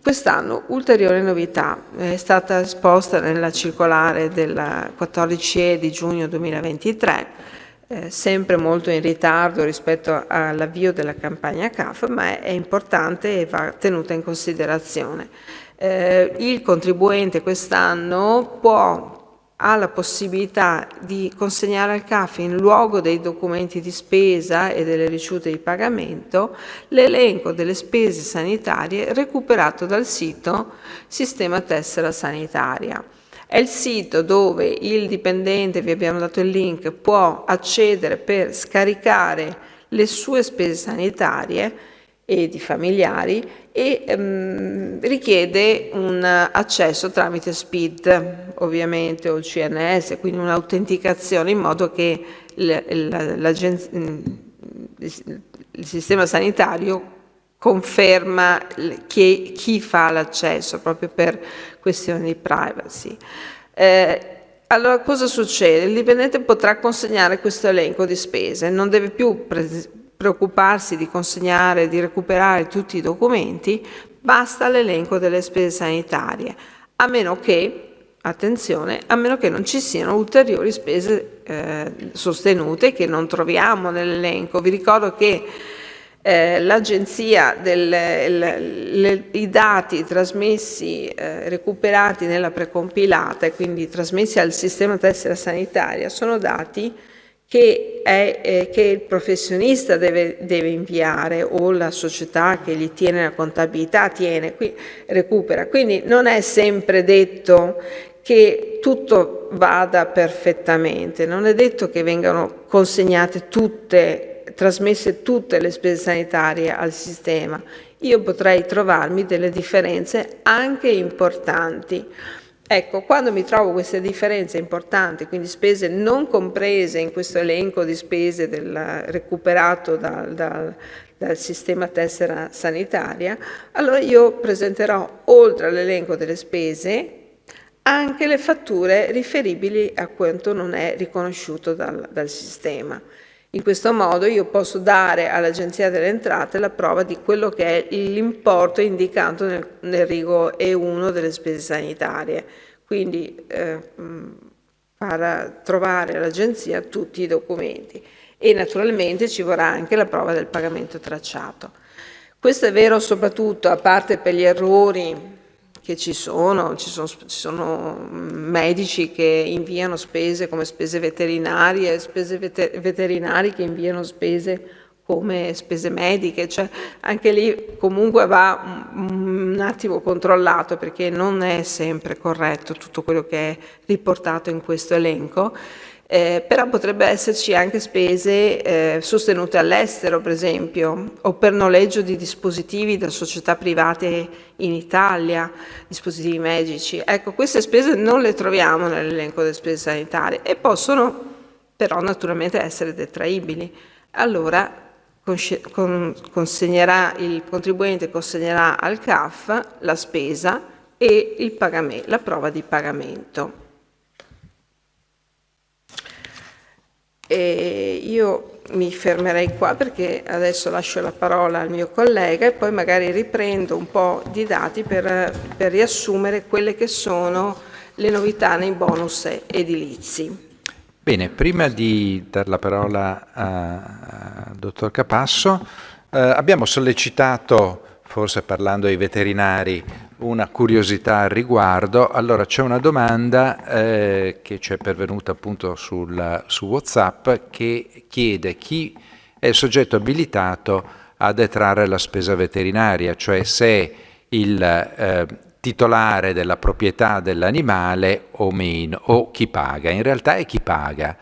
Quest'anno ulteriore novità è stata esposta nella circolare del 14 di giugno 2023, sempre molto in ritardo rispetto all'avvio della campagna CAF, ma è importante e va tenuta in considerazione. Il contribuente quest'anno ha la possibilità di consegnare al CAF, in luogo dei documenti di spesa e delle ricevute di pagamento, l'elenco delle spese sanitarie recuperato dal sito Sistema Tessera Sanitaria. È il sito dove il dipendente, vi abbiamo dato il link, può accedere per scaricare le sue spese sanitarie e di familiari, e richiede un accesso tramite SPID, ovviamente, o il CNS, quindi un'autenticazione, in modo che il sistema sanitario conferma chi fa l'accesso, proprio per questioni di privacy. Allora, cosa succede? Il dipendente potrà consegnare questo elenco di spese, non deve più preoccuparsi di consegnare, di recuperare tutti i documenti, basta l'elenco delle spese sanitarie, a meno che, attenzione, a meno che non ci siano ulteriori spese sostenute che non troviamo nell'elenco. Vi ricordo che l'agenzia, i dati trasmessi, recuperati nella precompilata e quindi trasmessi al sistema tessera sanitaria, sono dati che il professionista deve inviare, o la società che gli tiene la contabilità recupera. Quindi non è sempre detto che tutto vada perfettamente, non è detto che vengano trasmesse tutte le spese sanitarie al sistema. Io potrei trovarmi delle differenze anche importanti. Ecco, quando mi trovo queste differenze importanti, quindi spese non comprese in questo elenco di spese recuperato dal sistema tessera sanitaria, allora io presenterò, oltre all'elenco delle spese, anche le fatture riferibili a quanto non è riconosciuto dal sistema. In questo modo io posso dare all'Agenzia delle Entrate la prova di quello che è l'importo indicato nel rigo E1 delle spese sanitarie, quindi far trovare all'Agenzia tutti i documenti, e naturalmente ci vorrà anche la prova del pagamento tracciato. Questo è vero soprattutto, a parte per gli errori che ci sono medici che inviano spese come spese veterinarie, veterinari che inviano spese come spese mediche, cioè anche lì comunque va un attimo controllato, perché non è sempre corretto tutto quello che è riportato in questo elenco. Però potrebbe esserci anche spese sostenute all'estero, per esempio, o per noleggio di dispositivi da società private in Italia, dispositivi medici. Ecco, queste spese non le troviamo nell'elenco delle spese sanitarie e possono però naturalmente essere detraibili. Allora il contribuente consegnerà al CAF la spesa e la prova di pagamento. E io mi fermerei qua, perché adesso lascio la parola al mio collega e poi magari riprendo un po' di dati per riassumere quelle che sono le novità nei bonus edilizi.
Bene, prima di dare la parola al dottor Capasso, abbiamo sollecitato, forse parlando ai veterinari, una curiosità al riguardo. Allora c'è una domanda che ci è pervenuta appunto su WhatsApp, che chiede chi è il soggetto abilitato a detrarre la spesa veterinaria, cioè se il titolare della proprietà dell'animale o meno, o chi paga. In realtà è chi paga,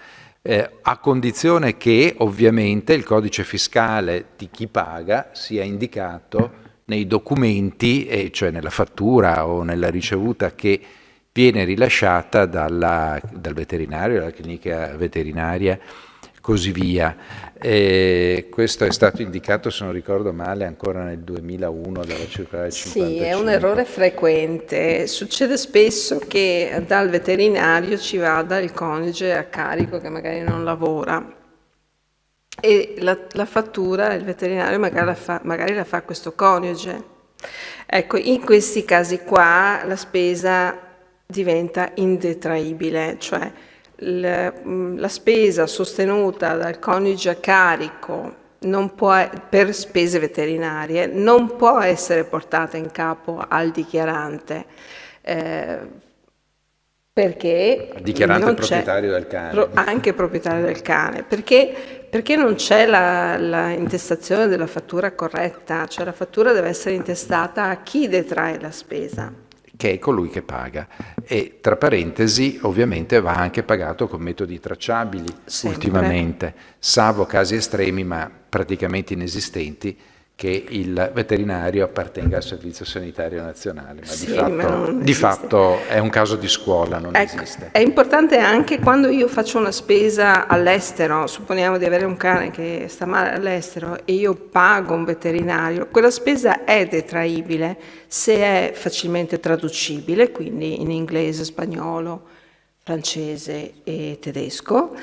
a condizione che ovviamente il codice fiscale di chi paga sia indicato nei documenti, cioè nella fattura o nella ricevuta che viene rilasciata dal veterinario, dalla clinica veterinaria, così via. Questo è stato indicato, se non ricordo male, ancora nel 2001 dalla circolare 55.
Sì, è un errore frequente. Succede spesso che dal veterinario ci vada il coniuge a carico che magari non lavora, e la fattura il veterinario magari la fa questo coniuge. Ecco, in questi casi qua la spesa diventa indetraibile, cioè la spesa sostenuta dal coniuge a carico per spese veterinarie non può essere portata in capo al dichiarante, perché
dichiarante proprietario del cane.
Anche proprietario del cane, perché non c'è la intestazione della fattura corretta, cioè la fattura deve essere intestata a chi detrae la spesa,
che è colui che paga. E tra parentesi, ovviamente va anche pagato con metodi tracciabili. Sempre. Ultimamente, salvo casi estremi ma praticamente inesistenti, che il veterinario appartenga al Servizio Sanitario Nazionale, ma
sì,
di fatto è un caso di scuola, non
ecco,
esiste.
È importante anche quando io faccio una spesa all'estero, supponiamo di avere un cane che sta male all'estero e io pago un veterinario, quella spesa è detraibile se è facilmente traducibile, quindi in inglese, spagnolo, francese e tedesco,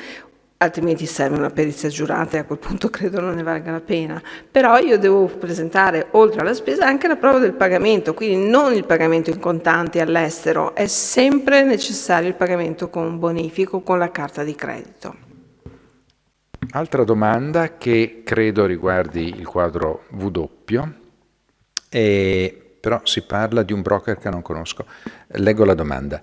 altrimenti serve una perizia giurata e a quel punto credo non ne valga la pena. Però io devo presentare, oltre alla spesa, anche la prova del pagamento, quindi non il pagamento in contanti all'estero, è sempre necessario il pagamento con un bonifico, con la carta di credito.
Altra domanda che credo riguardi il quadro W, però si parla di un broker che non conosco. Leggo la domanda.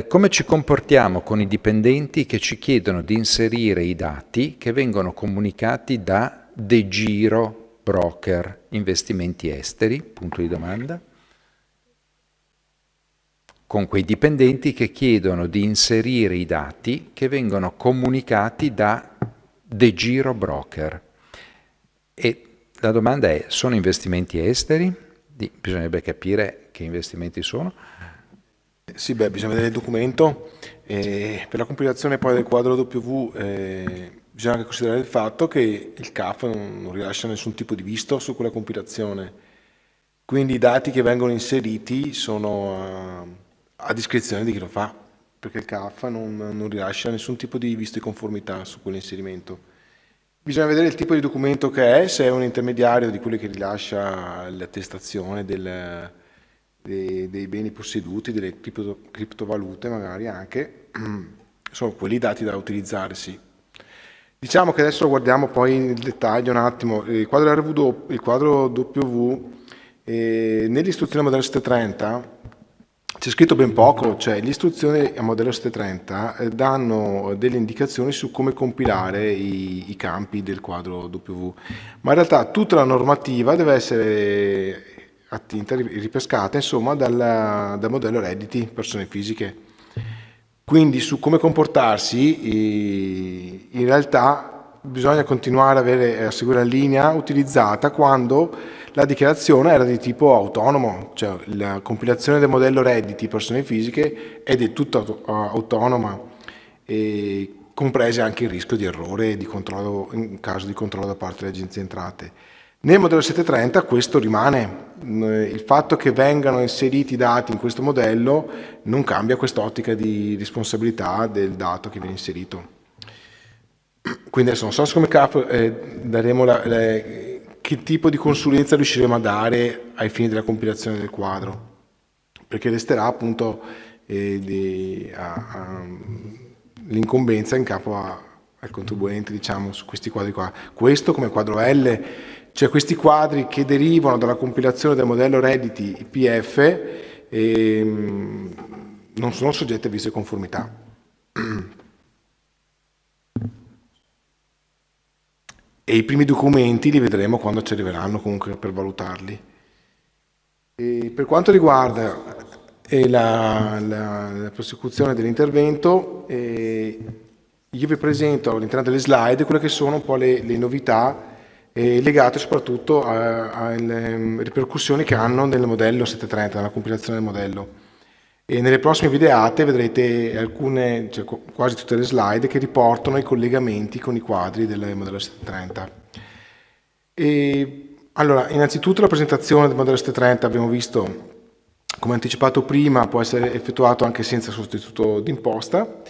Come ci comportiamo con i dipendenti che ci chiedono di inserire i dati che vengono comunicati da De Giro Broker Investimenti Esteri? Punto di domanda. Con quei dipendenti che chiedono di inserire i dati che vengono comunicati da De Giro Broker. E la domanda è: sono investimenti esteri? Bisognerebbe capire che investimenti sono.
Sì, bisogna vedere il documento. Per la compilazione poi del quadro W bisogna anche considerare il fatto che il CAF non rilascia nessun tipo di visto su quella compilazione, quindi i dati che vengono inseriti sono a discrezione di chi lo fa, perché il CAF non rilascia nessun tipo di visto di conformità su quell'inserimento. Bisogna vedere il tipo di documento che è, se è un intermediario di quelli che rilascia l'attestazione dei beni posseduti, delle criptovalute magari anche, sono quelli dati da utilizzare, sì. Diciamo che adesso guardiamo poi nel dettaglio un attimo. Il quadro RW, il quadro W, nell'istruzione modello 730 c'è scritto ben poco, cioè le istruzioni a modello 730 danno delle indicazioni su come compilare i campi del quadro W, ma in realtà tutta la normativa deve essere attinta, ripescata insomma dal modello Redditi persone fisiche. Quindi su come comportarsi in realtà bisogna continuare a seguire la linea utilizzata quando la dichiarazione era di tipo autonomo, cioè la compilazione del modello Redditi persone fisiche è del tutto autonoma, e comprese anche il rischio di errore di controllo, in caso di controllo da parte delle agenzie entrate. Nel modello 730 questo rimane, il fatto che vengano inseriti i dati in questo modello non cambia quest'ottica di responsabilità del dato che viene inserito. Quindi adesso non so come daremo che tipo di consulenza riusciremo a dare ai fini della compilazione del quadro, perché resterà appunto l'incombenza in capo al contribuente, diciamo, su questi quadri qua. Questo come quadro L, cioè questi quadri che derivano dalla compilazione del modello Redditi IPF non sono soggetti a visto di conformità. E i primi documenti li vedremo quando ci arriveranno comunque per valutarli. E per quanto riguarda la prosecuzione dell'intervento, io vi presento all'interno delle slide quelle che sono un po' le novità legate soprattutto alle ripercussioni che hanno nel modello 730, nella compilazione del modello. E nelle prossime videate vedrete alcune, cioè quasi tutte le slide che riportano i collegamenti con i quadri del modello 730. Allora, innanzitutto la presentazione del modello 730 abbiamo visto, come anticipato prima, può essere effettuato anche senza sostituto d'imposta.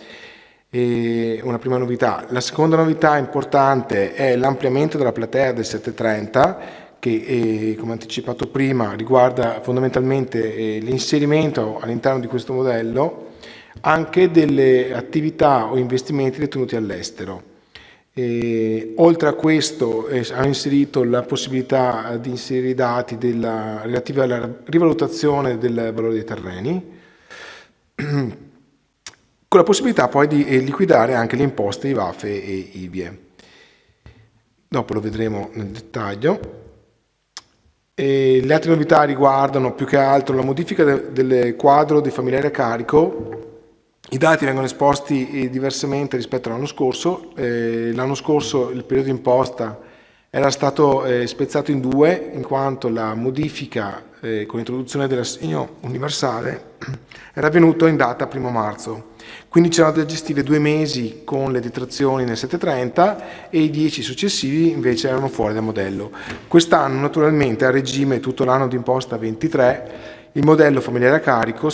Una prima novità. La seconda novità importante è l'ampliamento della platea del 730, che come anticipato prima riguarda fondamentalmente l'inserimento all'interno di questo modello anche delle attività o investimenti detenuti all'estero. Oltre a questo hanno inserito la possibilità di inserire i dati relativi alla rivalutazione del valore dei terreni, con la possibilità poi di liquidare anche le imposte IVAFE e IVIE. Dopo lo vedremo nel dettaglio. Le altre novità riguardano più che altro la modifica del quadro dei familiari a carico. I dati vengono esposti diversamente rispetto all'anno scorso. L'anno scorso il periodo d'imposta era stato spezzato in due, in quanto la modifica con l'introduzione dell'assegno universale era avvenuto in data 1 marzo. Quindi c'erano da gestire 2 mesi con le detrazioni nel 730 e i 10 successivi invece erano fuori dal modello. Quest'anno naturalmente a regime tutto l'anno d'imposta 23 il modello familiare a carico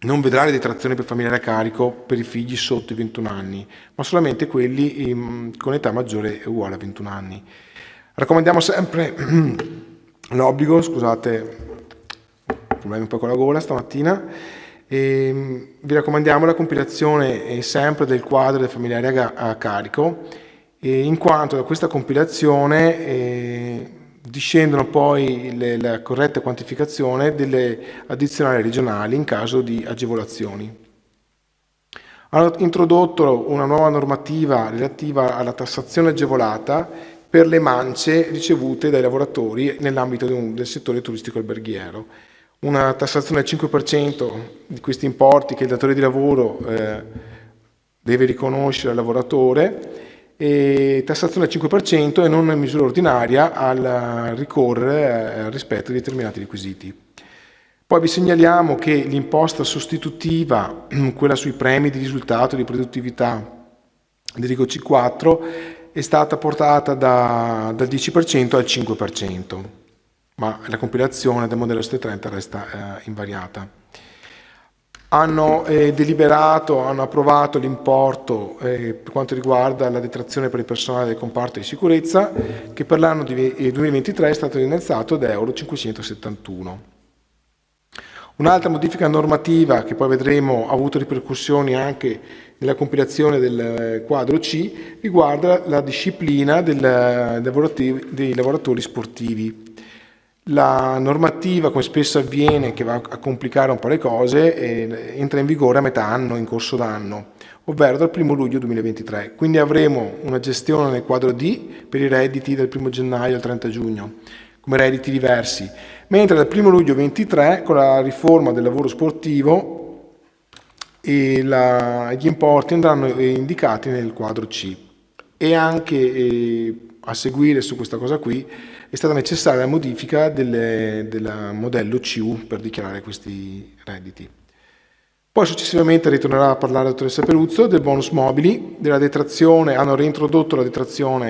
non vedrà le detrazioni per familiare a carico per i figli sotto i 21 anni, ma solamente quelli con età maggiore o uguale a 21 anni. Raccomandiamo sempre l'obbligo, scusate, problemi un po' con la gola stamattina. Vi raccomandiamo la compilazione sempre del quadro del familiare a carico, in quanto da questa compilazione discendono poi la corretta quantificazione delle addizionali regionali in caso di agevolazioni. Hanno introdotto una nuova normativa relativa alla tassazione agevolata per le mance ricevute dai lavoratori nell'ambito del settore turistico alberghiero. Una tassazione al 5% di questi importi che il datore di lavoro deve riconoscere al lavoratore, e tassazione al 5% e non in misura ordinaria al ricorrere al rispetto di determinati requisiti. Poi vi segnaliamo che l'imposta sostitutiva, quella sui premi di risultato di produttività dell'IGO C4, è stata portata dal 10% al 5%. Ma la compilazione del modello 730 resta invariata. Hanno deliberato, hanno approvato l'importo per quanto riguarda la detrazione per il personale del comparto di sicurezza, che per l'anno 2023 è stato innalzato da euro 571. Un'altra modifica normativa che poi vedremo ha avuto ripercussioni anche nella compilazione del quadro C riguarda la disciplina dei lavoratori sportivi. La normativa, come spesso avviene, che va a complicare un po' le cose, entra in vigore a metà anno, in corso d'anno, ovvero dal 1 luglio 2023. Quindi avremo una gestione nel quadro D per i redditi dal 1 gennaio al 30 giugno, come redditi diversi, mentre dal 1 luglio 2023, con la riforma del lavoro sportivo, gli importi andranno indicati nel quadro C. E anche a seguire su questa cosa qui è stata necessaria la modifica del modello CU per dichiarare questi redditi. Poi successivamente ritornerà a parlare la dottoressa Peruzzo del bonus mobili, della detrazione. Hanno reintrodotto la detrazione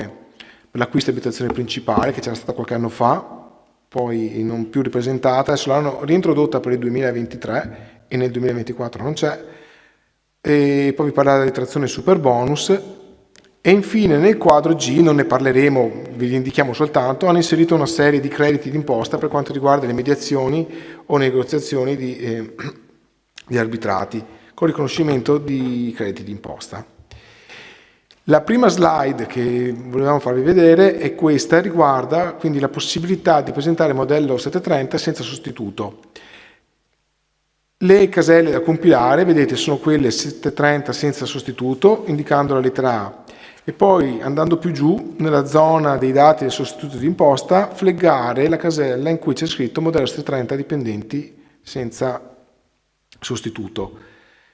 per l'acquisto di abitazione principale, che c'era stata qualche anno fa, poi non più ripresentata, adesso l'hanno reintrodotta per il 2023 e nel 2024 non c'è. E poi vi parlerà della detrazione super bonus. E infine nel quadro G, non ne parleremo, ve li indichiamo soltanto, hanno inserito una serie di crediti d'imposta per quanto riguarda le mediazioni o negoziazioni di arbitrati, con riconoscimento di crediti d'imposta. La prima slide che volevamo farvi vedere è questa, riguarda quindi la possibilità di presentare il modello 730 senza sostituto. Le caselle da compilare, vedete, sono quelle 730 senza sostituto, indicando la lettera A. E poi, andando più giù, nella zona dei dati del sostituto di imposta, flaggare la casella in cui c'è scritto modello 730 dipendenti senza sostituto.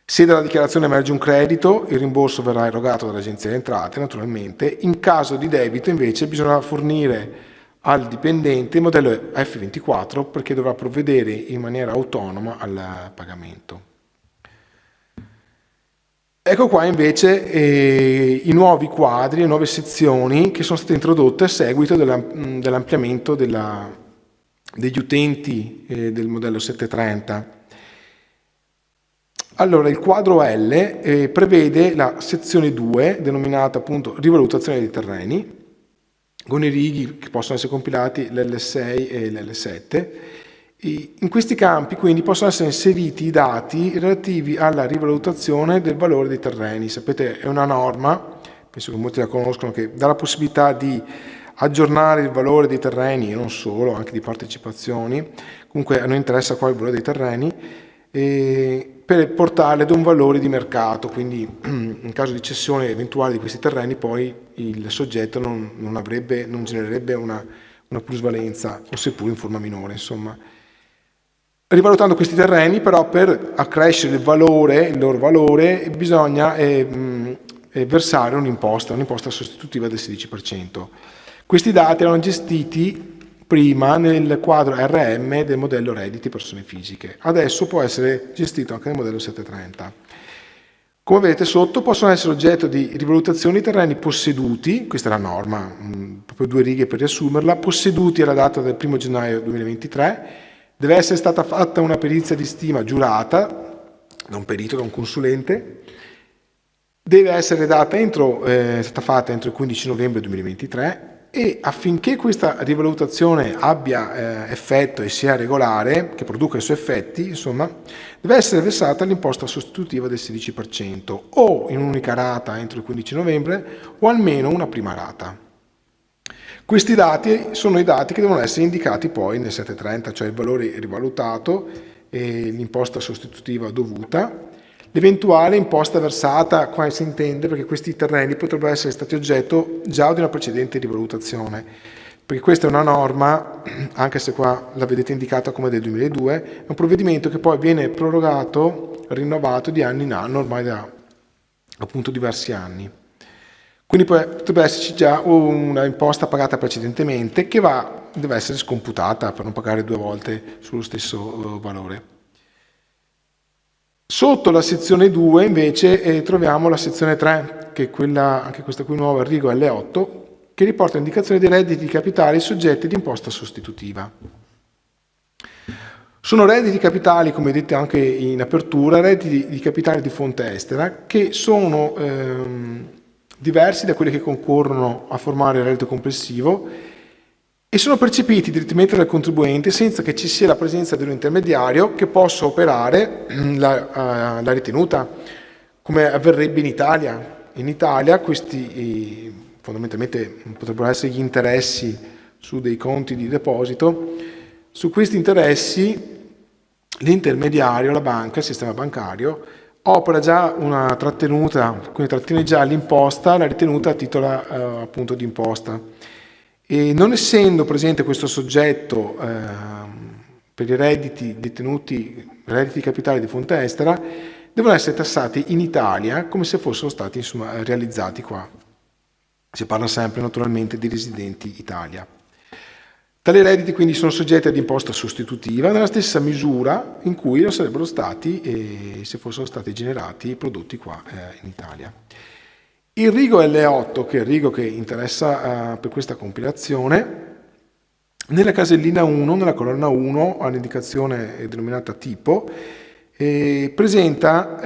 Se dalla dichiarazione emerge un credito, il rimborso verrà erogato dall'Agenzia delle Entrate, naturalmente. In caso di debito, invece, bisogna fornire al dipendente il modello F24 perché dovrà provvedere in maniera autonoma al pagamento. Ecco qua invece i nuovi quadri, le nuove sezioni che sono state introdotte a seguito dell'ampliamento degli utenti del modello 730. Allora, il quadro L prevede la sezione 2, denominata appunto rivalutazione dei terreni, con i righi che possono essere compilati l'L6 e l'L7. In questi campi quindi possono essere inseriti i dati relativi alla rivalutazione del valore dei terreni. Sapete, è una norma, penso che molti la conoscono, che dà la possibilità di aggiornare il valore dei terreni, e non solo, anche di partecipazioni. Comunque a noi interessa qua il valore dei terreni, per portarli ad un valore di mercato, quindi in caso di cessione eventuale di questi terreni poi il soggetto non genererebbe una plusvalenza, o seppur in forma minore, insomma. Rivalutando questi terreni, però, per accrescere il loro valore, bisogna versare un'imposta sostitutiva del 16%. Questi dati erano gestiti prima nel quadro RM del modello redditi persone fisiche, adesso può essere gestito anche nel modello 730. Come vedete sotto, possono essere oggetto di rivalutazione i terreni posseduti, questa è la norma, proprio 2 righe per riassumerla, posseduti alla data del 1 gennaio 2023, deve essere stata fatta una perizia di stima giurata da un perito, da un consulente, deve essere stata fatta entro il 15 novembre 2023 e affinché questa rivalutazione abbia effetto e sia regolare, che produca i suoi effetti, insomma, deve essere versata l'imposta sostitutiva del 16% o in un'unica rata entro il 15 novembre o almeno una prima rata. Questi dati sono i dati che devono essere indicati poi nel 730, cioè il valore rivalutato e l'imposta sostitutiva dovuta, l'eventuale imposta versata, qua si intende perché questi terreni potrebbero essere stati oggetto già di una precedente rivalutazione, perché questa è una norma, anche se qua la vedete indicata come del 2002, è un provvedimento che poi viene prorogato, rinnovato di anno in anno, ormai da appunto diversi anni. Quindi potrebbe esserci già una imposta pagata precedentemente che deve essere scomputata per non pagare 2 volte sullo stesso valore. Sotto la sezione 2 invece troviamo la sezione 3, che è quella, anche questa qui nuova, Rigo L8, che riporta indicazione dei redditi capitali soggetti di imposta sostitutiva. Sono redditi capitali, come detto anche in apertura, redditi di capitale di fonte estera, che sono diversi da quelli che concorrono a formare il reddito complessivo e sono percepiti direttamente dal contribuente senza che ci sia la presenza di un intermediario che possa operare la ritenuta. come avverrebbe in Italia. In Italia questi fondamentalmente potrebbero essere gli interessi su dei conti di deposito. Su questi interessi l'intermediario, la banca, il sistema bancario, opera già una trattenuta, quindi trattiene già l'imposta, la ritenuta a titolo appunto di imposta. E non essendo presente questo soggetto per i redditi detenuti, redditi capitali di fonte estera, devono essere tassati in Italia come se fossero stati insomma realizzati qua. Si parla sempre naturalmente di residenti Italia. Tali redditi quindi sono soggetti ad imposta sostitutiva nella stessa misura in cui lo sarebbero stati se fossero stati generati e prodotti qua in Italia. Il rigo L8, che è il rigo che interessa per questa compilazione, nella casellina 1, nella colonna 1, ha un'indicazione denominata tipo, presenta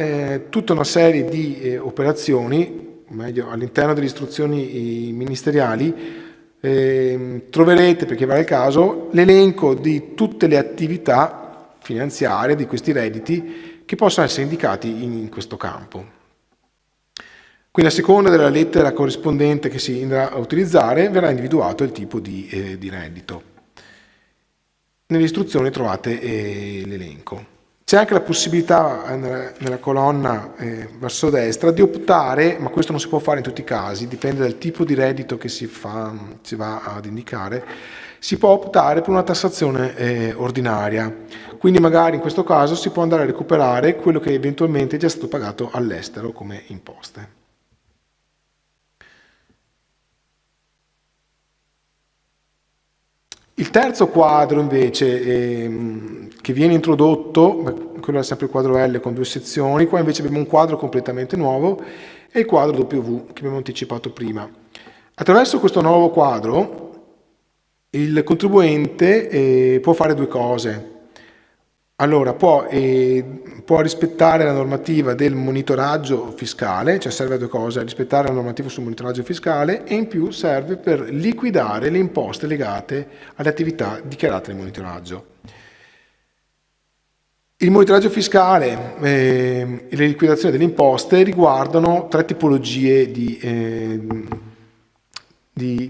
tutta una serie di operazioni, meglio all'interno delle istruzioni ministeriali, troverete, perché vale il caso, l'elenco di tutte le attività finanziarie di questi redditi che possono essere indicati in questo campo. Quindi a seconda della lettera corrispondente che si andrà a utilizzare verrà individuato il tipo di reddito. Nelle istruzioni trovate l'elenco. C'è anche la possibilità nella colonna verso destra di optare, ma questo non si può fare in tutti i casi, dipende dal tipo di reddito che si va ad indicare, si può optare per una tassazione ordinaria. Quindi magari in questo caso si può andare a recuperare quello che eventualmente è già stato pagato all'estero come imposte. Il terzo quadro invece che viene introdotto, quello è sempre il quadro L con 2 sezioni, qua invece abbiamo un quadro completamente nuovo e il quadro W che abbiamo anticipato prima. Attraverso questo nuovo quadro il contribuente può fare 2 cose. Allora, può rispettare la normativa del monitoraggio fiscale, cioè serve a 2 cose: a rispettare la normativa sul monitoraggio fiscale e in più serve per liquidare le imposte legate alle attività dichiarate nel monitoraggio. Il monitoraggio fiscale e le liquidazioni delle imposte riguardano 3 tipologie di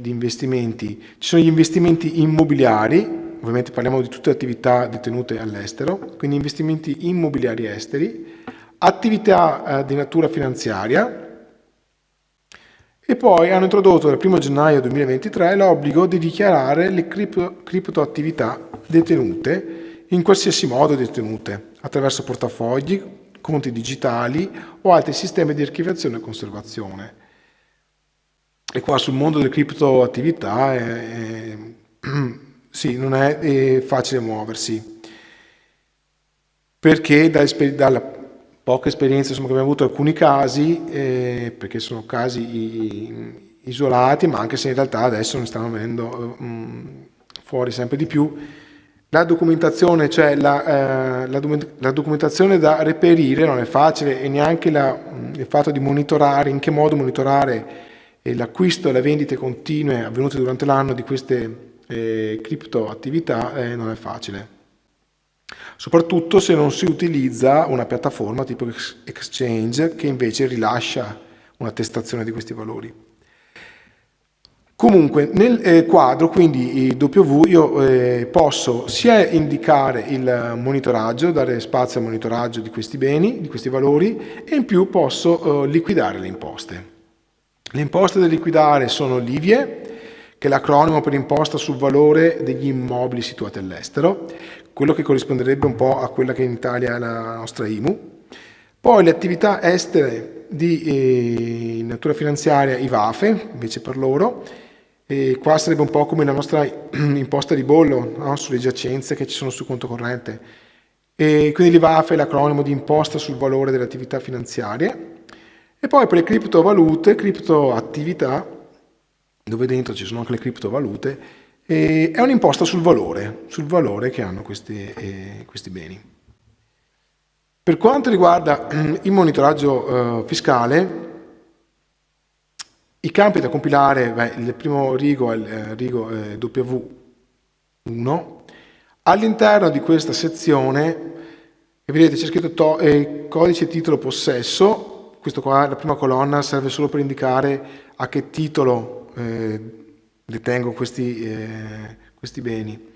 investimenti. Ci sono gli investimenti immobiliari. Ovviamente parliamo di tutte le attività detenute all'estero, quindi investimenti immobiliari esteri, attività di natura finanziaria, e poi hanno introdotto dal 1 gennaio 2023 l'obbligo di dichiarare le criptoattività detenute, in qualsiasi modo detenute, attraverso portafogli, conti digitali o altri sistemi di archiviazione e conservazione. E qua sul mondo delle criptoattività sì, non è facile muoversi, perché dalla poca esperienza che abbiamo avuto in alcuni casi, perché sono casi isolati, ma anche se in realtà adesso ne stanno venendo fuori sempre di più, la documentazione, cioè la documentazione da reperire non è facile, e neanche il fatto di monitorare, in che modo monitorare l'acquisto e le vendite continue avvenute durante l'anno di queste criptoattività non è facile, soprattutto se non si utilizza una piattaforma tipo exchange che invece rilascia un'attestazione di questi valori. Comunque nel quadro quindi W io posso sia indicare il monitoraggio, dare spazio al monitoraggio di questi beni, di questi valori, e in più posso liquidare le imposte. Le imposte da liquidare sono l'IVIE, che è l'acronimo per imposta sul valore degli immobili situati all'estero, quello che corrisponderebbe un po' a quella che in Italia è la nostra IMU. Poi le attività estere di natura finanziaria, IVAFE, invece per loro, e qua sarebbe un po' come la nostra imposta di bollo, no? Sulle giacenze che ci sono sul conto corrente. E quindi l'IVAFE è l'acronimo di imposta sul valore delle attività finanziarie. E poi per le criptovalute, criptoattività, dove dentro ci sono anche le criptovalute, è un'imposta sul valore che hanno questi beni. Per quanto riguarda il monitoraggio fiscale, i campi da compilare, il primo rigo è il rigo W1. All'interno di questa sezione, vedete, c'è scritto codice titolo possesso, questo qua, la prima colonna, serve solo per indicare a che titolo detengo questi beni.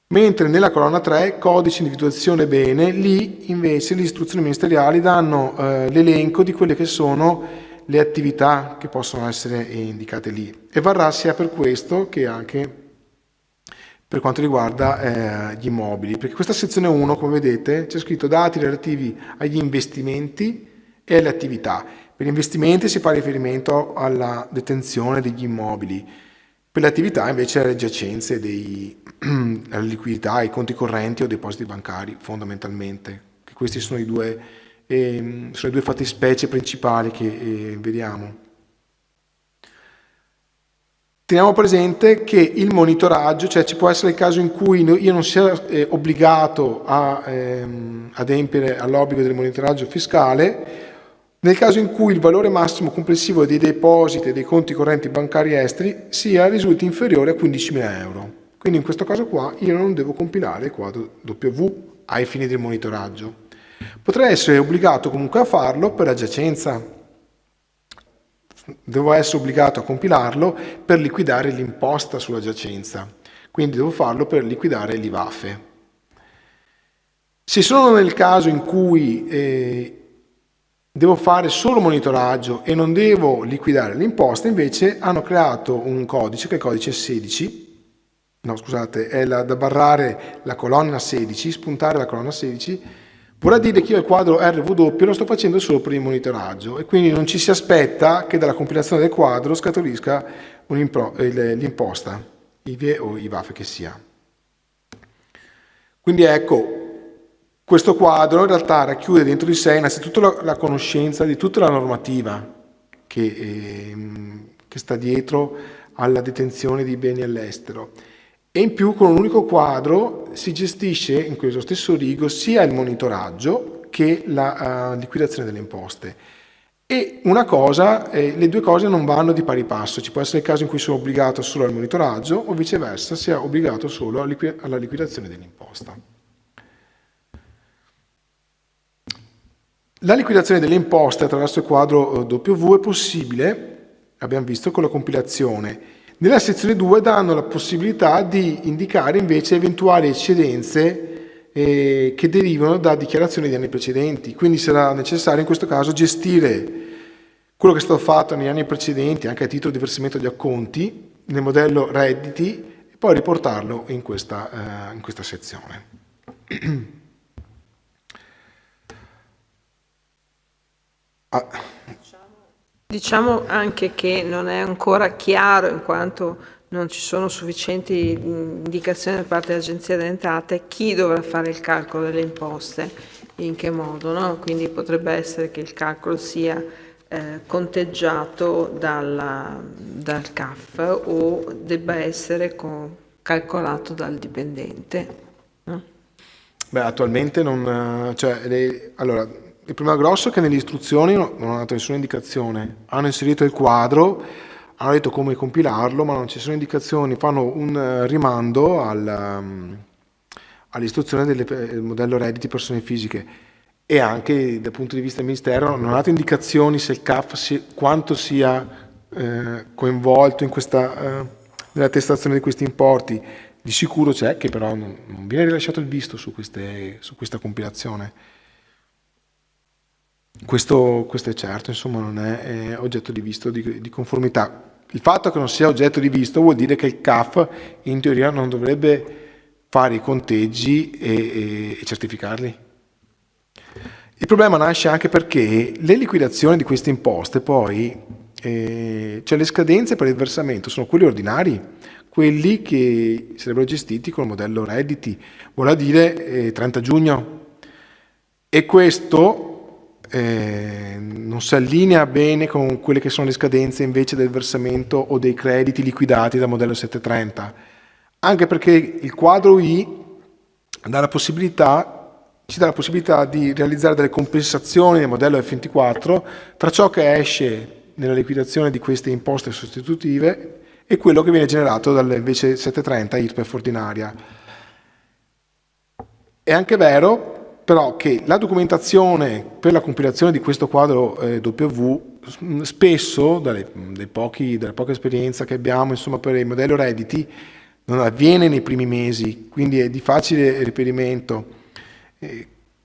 Mentre nella colonna 3, codice individuazione bene, lì invece le istruzioni ministeriali danno l'elenco di quelle che sono le attività che possono essere indicate lì, e varrà sia per questo che anche per quanto riguarda gli immobili, perché questa sezione 1, come vedete, c'è scritto dati relativi agli investimenti e alle attività. Per gli investimenti si fa riferimento alla detenzione degli immobili, per le attività invece alle giacenze, alla liquidità, ai conti correnti o depositi bancari, fondamentalmente. Questi sono le due fattispecie principali che vediamo. Teniamo presente che il monitoraggio, cioè ci può essere il caso in cui io non sia obbligato a adempiere all'obbligo del monitoraggio fiscale, nel caso in cui il valore massimo complessivo dei depositi e dei conti correnti bancari esteri risulti inferiore a 15.000 euro. Quindi in questo caso qua io non devo compilare il quadro W ai fini del monitoraggio. Potrei essere obbligato comunque a farlo per la giacenza. Devo essere obbligato a compilarlo per liquidare l'imposta sulla giacenza, quindi devo farlo per liquidare l'IVAFE. Se sono nel caso in cui devo fare solo monitoraggio e non devo liquidare l'imposta, invece hanno creato un codice, che è il codice 16, no scusate, è da barrare la colonna 16, spuntare la colonna 16, vorrà dire che io il quadro RW lo sto facendo solo per il monitoraggio, e quindi non ci si aspetta che dalla compilazione del quadro scaturisca l'imposta, IVE o IVAFE che sia. Quindi ecco, questo quadro in realtà racchiude dentro di sé innanzitutto la conoscenza di tutta la normativa che sta dietro alla detenzione di beni all'estero, e in più con un unico quadro si gestisce in questo stesso rigo sia il monitoraggio che la liquidazione delle imposte. E una cosa, le due cose non vanno di pari passo, ci può essere il caso in cui sono obbligato solo al monitoraggio o viceversa sia obbligato solo alla liquidazione dell'imposta. La liquidazione delle imposte attraverso il quadro W è possibile, abbiamo visto, con la compilazione. Nella sezione 2 danno la possibilità di indicare invece eventuali eccedenze che derivano da dichiarazioni di anni precedenti, quindi sarà necessario in questo caso gestire quello che è stato fatto negli anni precedenti anche a titolo di versamento di acconti nel modello redditi e poi riportarlo in questa sezione.
Diciamo anche che non è ancora chiaro, in quanto non ci sono sufficienti indicazioni da parte dell'Agenzia delle Entrate, chi dovrà fare il calcolo delle imposte, in che modo, no? Quindi potrebbe essere che il calcolo sia conteggiato dal CAF o debba essere calcolato dal dipendente, no?
Beh, attualmente non... allora, il problema grosso è che nelle istruzioni non hanno dato nessuna indicazione. Hanno inserito il quadro, hanno detto come compilarlo, ma non ci sono indicazioni. Fanno un rimando all'istruzione del modello redditi persone fisiche, e anche dal punto di vista del Ministero non hanno dato indicazioni se il CAF quanto sia coinvolto in nella attestazione di questi importi. Di sicuro c'è, che però non viene rilasciato il visto su questa compilazione. Questo è certo, insomma, non è oggetto di visto di conformità. Il fatto che non sia oggetto di visto vuol dire che il CAF in teoria non dovrebbe fare i conteggi e certificarli. Il problema nasce anche perché le liquidazioni di queste imposte poi, cioè le scadenze per il versamento sono quelli ordinari, quelli che sarebbero gestiti col modello redditi, vuol dire 30 giugno. E questo non si allinea bene con quelle che sono le scadenze invece del versamento o dei crediti liquidati dal modello 730, anche perché il quadro I ci dà la possibilità di realizzare delle compensazioni nel modello F24 tra ciò che esce nella liquidazione di queste imposte sostitutive e quello che viene generato dal invece 730 IRPEF ordinaria. È anche vero però che la documentazione per la compilazione di questo quadro W spesso, dalla poca esperienza che abbiamo, insomma, per il modello Redditi, non avviene nei primi mesi, quindi è di facile reperimento.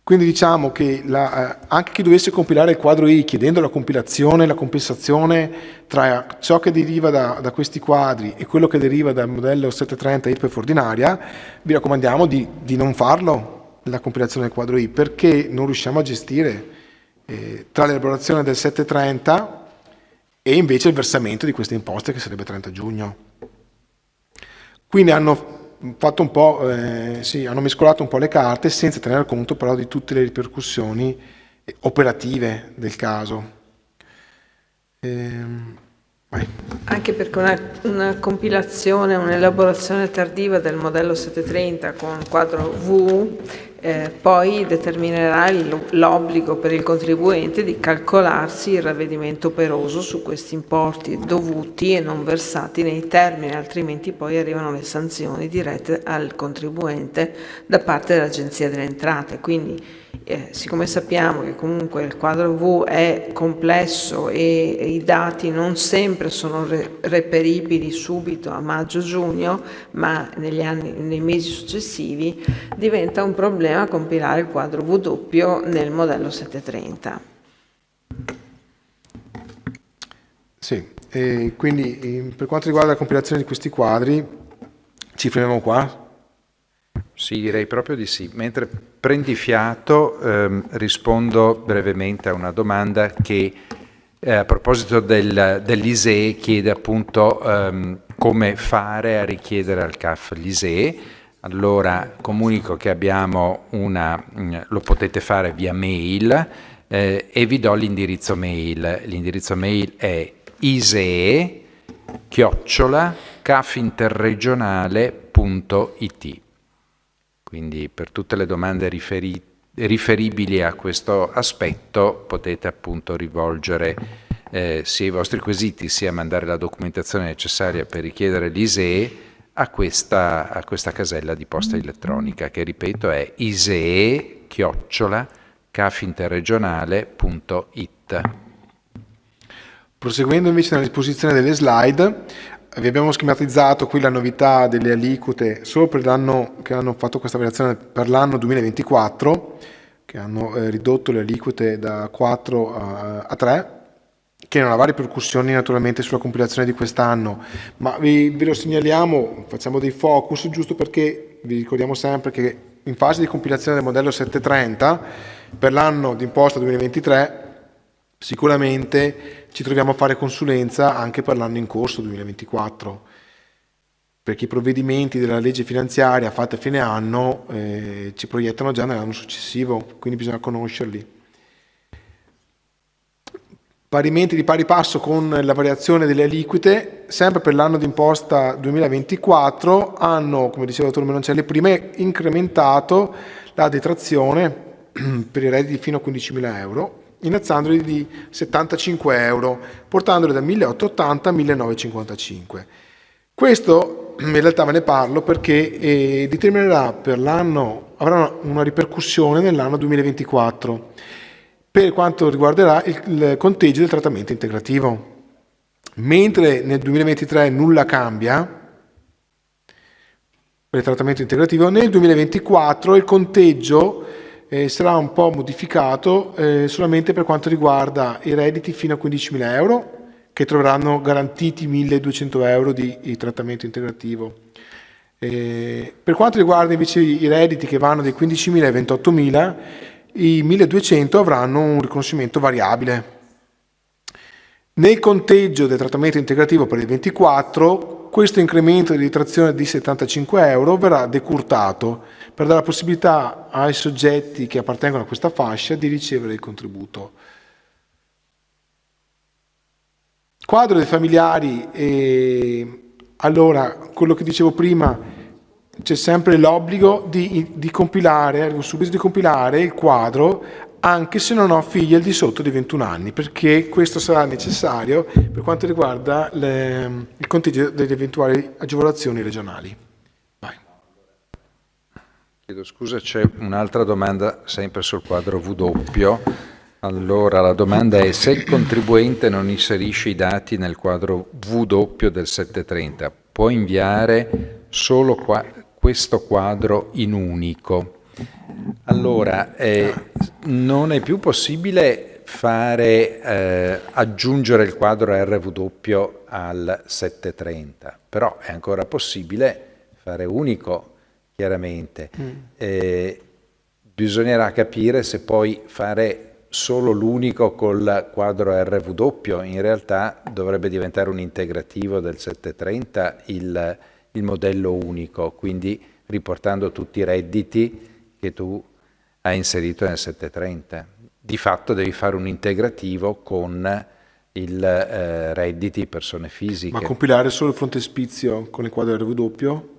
Quindi diciamo che anche chi dovesse compilare il quadro I chiedendo la compilazione, la compensazione tra ciò che deriva da questi quadri e quello che deriva dal modello 730 IRPEF ordinaria, vi raccomandiamo di non farlo, la compilazione del quadro I, perché non riusciamo a gestire tra l'elaborazione del 730 e invece il versamento di queste imposte che sarebbe 30 giugno. Quindi hanno fatto un po', hanno mescolato un po' le carte senza tener conto però di tutte le ripercussioni operative del caso.
Anche perché una compilazione, un'elaborazione tardiva del modello 730 con quadro V poi determinerà l'obbligo per il contribuente di calcolarsi il ravvedimento operoso su questi importi dovuti e non versati nei termini, altrimenti poi arrivano le sanzioni dirette al contribuente da parte dell'Agenzia delle Entrate. Quindi siccome sappiamo che comunque il quadro V è complesso e i dati non sempre sono reperibili subito a maggio-giugno, ma nei mesi successivi, diventa un problema compilare il quadro W nel modello 730.
Sì, e quindi per quanto riguarda la compilazione di questi quadri, ci fermiamo qua?
Sì, direi proprio di sì. Mentre prendi fiato, rispondo brevemente a una domanda che a proposito dell'ISEE chiede appunto come fare a richiedere al CAF l'ISEE. Allora comunico che abbiamo lo potete fare via mail e vi do l'indirizzo mail. L'indirizzo mail è isee@cafinterregionale.it. Quindi per tutte le domande riferibili a questo aspetto potete appunto rivolgere sia i vostri quesiti sia mandare la documentazione necessaria per richiedere l'ISEE a questa casella di posta elettronica che, ripeto, è isee@cafinterregionale.it.
Proseguendo invece nella disposizione delle slide, vi abbiamo schematizzato qui la novità delle aliquote solo per l'anno che hanno fatto questa variazione per l'anno 2024, che hanno ridotto le aliquote da 4 a 3, che non avrà ripercussioni naturalmente sulla compilazione di quest'anno, ma ve lo segnaliamo, facciamo dei focus giusto perché vi ricordiamo sempre che in fase di compilazione del modello 730 per l'anno d'imposta 2023 sicuramente ci troviamo a fare consulenza anche per l'anno in corso 2024, perché i provvedimenti della legge finanziaria fatta a fine anno ci proiettano già nell'anno successivo, quindi bisogna conoscerli. Parimenti di pari passo con la variazione delle aliquote, sempre per l'anno d'imposta 2024 hanno, come diceva il dottor Meloncelli, prima incrementato la detrazione per i redditi fino a 15.000 euro, innalzandoli di 75 euro, portandoli da 1.880 a 1.955. Questo in realtà ve ne parlo perché determinerà per l'anno, avrà una ripercussione nell'anno 2024 per quanto riguarderà il conteggio del trattamento integrativo. Mentre nel 2023 nulla cambia per il trattamento integrativo, nel 2024 il conteggio sarà un po' modificato solamente per quanto riguarda i redditi fino a 15.000 euro, che troveranno garantiti 1.200 euro di trattamento integrativo. Per quanto riguarda invece i redditi che vanno dai 15.000 ai 28.000, i 1.200 avranno un riconoscimento variabile. Nel conteggio del trattamento integrativo per il 24, questo incremento di detrazione di 75 euro verrà decurtato per dare la possibilità ai soggetti che appartengono a questa fascia di ricevere il contributo. Quadro dei familiari, allora, quello che dicevo prima, c'è sempre l'obbligo di compilare, arrivo subito di compilare il quadro anche se non ho figli al di sotto di 21 anni, perché questo sarà necessario per quanto riguarda il conteggio delle eventuali agevolazioni regionali. Vai.
Chiedo scusa, c'è un'altra domanda sempre sul quadro W. Allora, la domanda è: se il contribuente non inserisce i dati nel quadro W del 730, può inviare solo questo quadro in unico? Allora, non è più possibile aggiungere il quadro RW al 730, però è ancora possibile fare unico, chiaramente. Bisognerà capire se poi fare solo l'unico col quadro RW. In realtà dovrebbe diventare un integrativo del 730 il modello unico, quindi riportando tutti i redditi che tu hai inserito nel 730. Di fatto devi fare un integrativo con il redditi persone fisiche.
Ma compilare solo il frontespizio con il quadro RW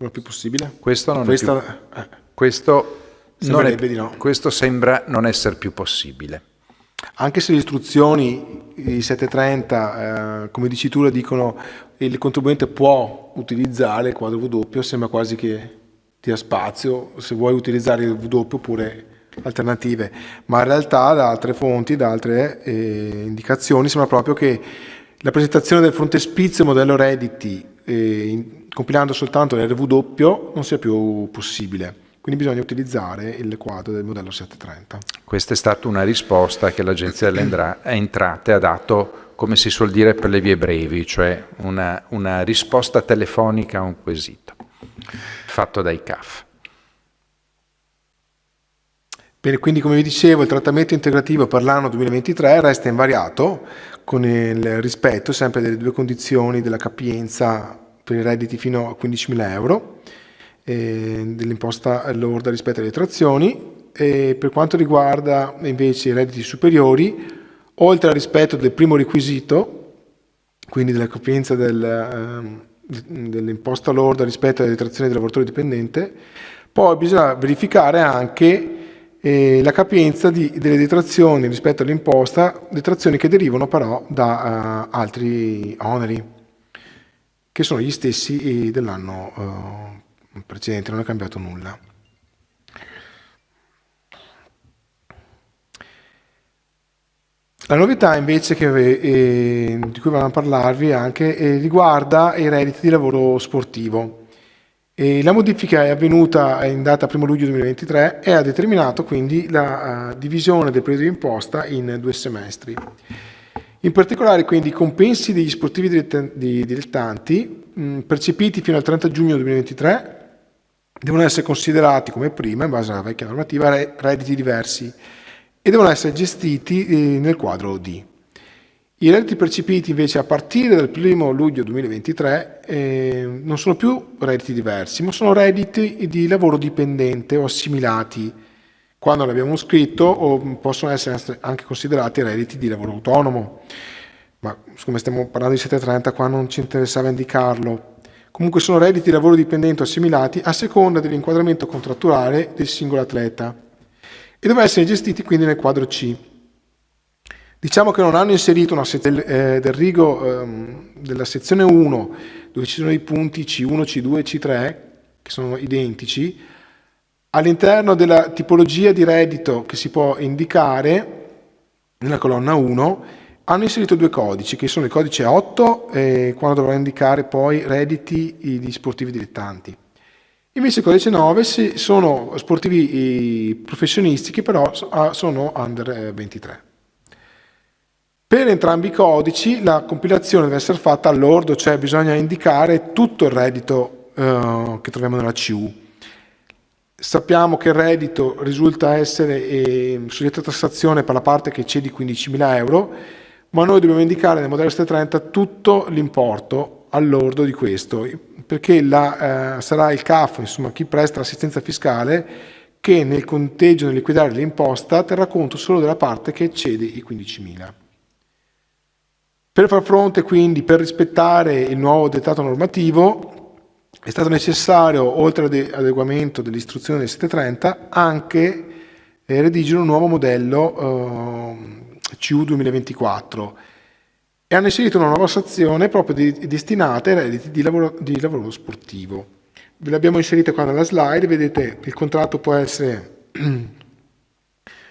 non è più possibile?
Questo non
Questa,
è più, questo sembra non essere più possibile.
Anche se le istruzioni, i 730, come dicitura, dicono che il contribuente può utilizzare il quadro W, sembra quasi che dia spazio se vuoi utilizzare il W oppure alternative, ma in realtà da altre fonti, da altre indicazioni, sembra proprio che la presentazione del frontespizio modello redditi compilando soltanto l'RW non sia più possibile. Quindi bisogna utilizzare il quadro del modello 730.
Questa è stata una risposta che l'Agenzia delle Entrate ha dato, come si suol dire, per le vie brevi, cioè una risposta telefonica a un quesito fatto dai CAF.
Bene, quindi come vi dicevo, il trattamento integrativo per l'anno 2023 resta invariato con il rispetto sempre delle due condizioni della capienza per i redditi fino a 15.000 euro, dell'imposta lorda rispetto alle detrazioni, e per quanto riguarda invece i redditi superiori, oltre al rispetto del primo requisito, quindi della capienza dell'imposta lorda rispetto alle detrazioni del lavoratore dipendente, poi bisogna verificare anche la capienza delle detrazioni rispetto all'imposta, detrazioni che derivano però da altri oneri, che sono gli stessi dell'anno precedente, non è cambiato nulla. La novità invece di cui vogliamo parlarvi anche riguarda i redditi di lavoro sportivo. La modifica è avvenuta in data 1 luglio 2023 e ha determinato quindi la divisione del periodo di imposta in 2 semestri. In particolare quindi i compensi degli sportivi dilettanti percepiti fino al 30 giugno 2023 devono essere considerati come prima, in base alla vecchia normativa, redditi diversi e devono essere gestiti nel quadro D. I redditi percepiti invece a partire dal 1 luglio 2023 non sono più redditi diversi, ma sono redditi di lavoro dipendente o assimilati, quando l'abbiamo scritto, o possono essere anche considerati redditi di lavoro autonomo. Ma come stiamo parlando di 730, qua non ci interessava indicarlo. Comunque sono redditi di lavoro dipendente o assimilati a seconda dell'inquadramento contrattuale del singolo atleta e devono essere gestiti quindi nel quadro C. Diciamo che non hanno inserito del rigo della sezione 1, dove ci sono i punti C1, C2 e C3, che sono identici, all'interno della tipologia di reddito che si può indicare nella colonna 1, hanno inserito 2 codici, che sono il codice 8, quando dovrà indicare poi redditi di sportivi dilettanti. Invece il codice 9 sono sportivi professionisti che però sono under 23. Per entrambi i codici la compilazione deve essere fatta al lordo, cioè bisogna indicare tutto il reddito che troviamo nella CU. Sappiamo che il reddito risulta essere soggetto a tassazione per la parte che eccede i 15.000 euro, ma noi dobbiamo indicare nel modello 730 tutto l'importo al lordo di questo, perché sarà il CAF, insomma chi presta l'assistenza fiscale, che nel conteggio, nel liquidare l'imposta, terrà conto solo della parte che eccede i 15.000. Per far fronte quindi, per rispettare il nuovo dettato normativo, è stato necessario, oltre all'adeguamento dell'istruzione del 730, anche redigere un nuovo modello CU 2024 e hanno inserito una nuova sezione proprio destinata ai redditi di lavoro sportivo, ve l'abbiamo inserita qua nella slide, vedete il contratto può essere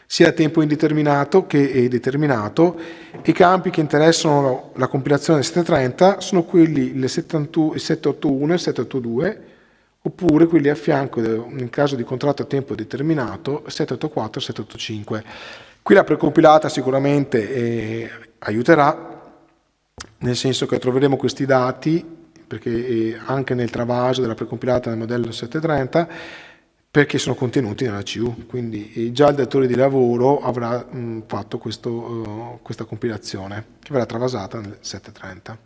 sia a tempo indeterminato che determinato. I campi che interessano la compilazione del 730 sono quelli il 781 e il 782, oppure quelli a fianco, nel caso di contratto a tempo determinato, 784 e 785. Qui la precompilata sicuramente aiuterà, nel senso che troveremo questi dati, perché anche nel travaso della precompilata del modello 730, perché sono contenuti nella CU, quindi già il datore di lavoro avrà fatto questa compilazione, che verrà travasata nel 730.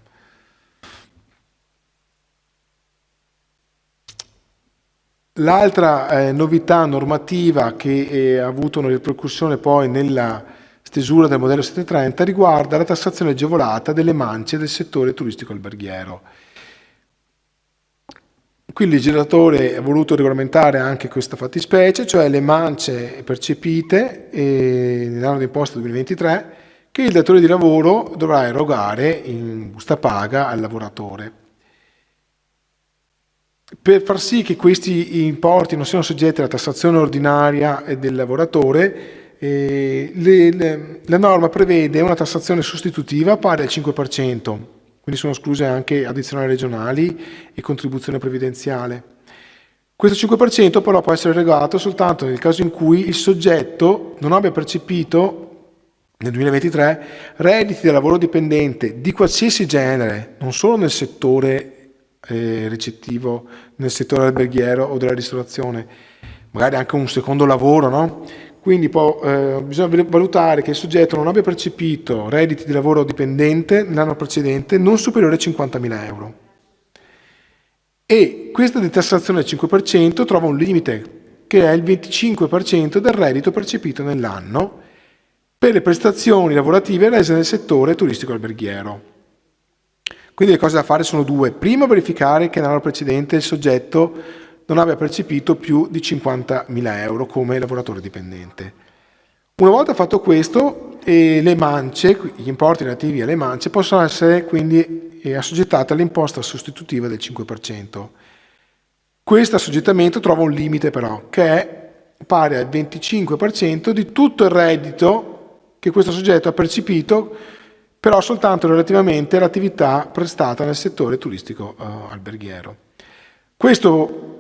L'altra novità normativa che ha avuto una ripercussione poi nella stesura del modello 730 riguarda la tassazione agevolata delle mance del settore turistico alberghiero. Qui il legislatore ha voluto regolamentare anche questa fattispecie, cioè le mance percepite nell'anno d'imposta 2023 che il datore di lavoro dovrà erogare in busta paga al lavoratore. Per far sì che questi importi non siano soggetti alla tassazione ordinaria del lavoratore, la norma prevede una tassazione sostitutiva pari al 5%. Quindi sono escluse anche addizionali regionali e contribuzione previdenziale. Questo 5% però può essere erogato soltanto nel caso in cui il soggetto non abbia percepito nel 2023 redditi da lavoro dipendente di qualsiasi genere, non solo nel settore ricettivo, nel settore alberghiero o della ristorazione, magari anche un secondo lavoro, no? Quindi bisogna valutare che il soggetto non abbia percepito redditi di lavoro dipendente nell'anno precedente non superiore a 50.000 euro. E questa detassazione del 5% trova un limite, che è il 25% del reddito percepito nell'anno per le prestazioni lavorative rese nel settore turistico alberghiero. Quindi le cose da fare sono due. Primo, verificare che nell'anno precedente il soggetto non abbia percepito più di 50.000 euro come lavoratore dipendente. Una volta fatto questo, le mance, gli importi relativi alle mance, possono essere quindi assoggettate all'imposta sostitutiva del 5%. Questo assoggettamento trova un limite però, che è pari al 25% di tutto il reddito che questo soggetto ha percepito, però soltanto relativamente all'attività prestata nel settore turistico alberghiero. Questo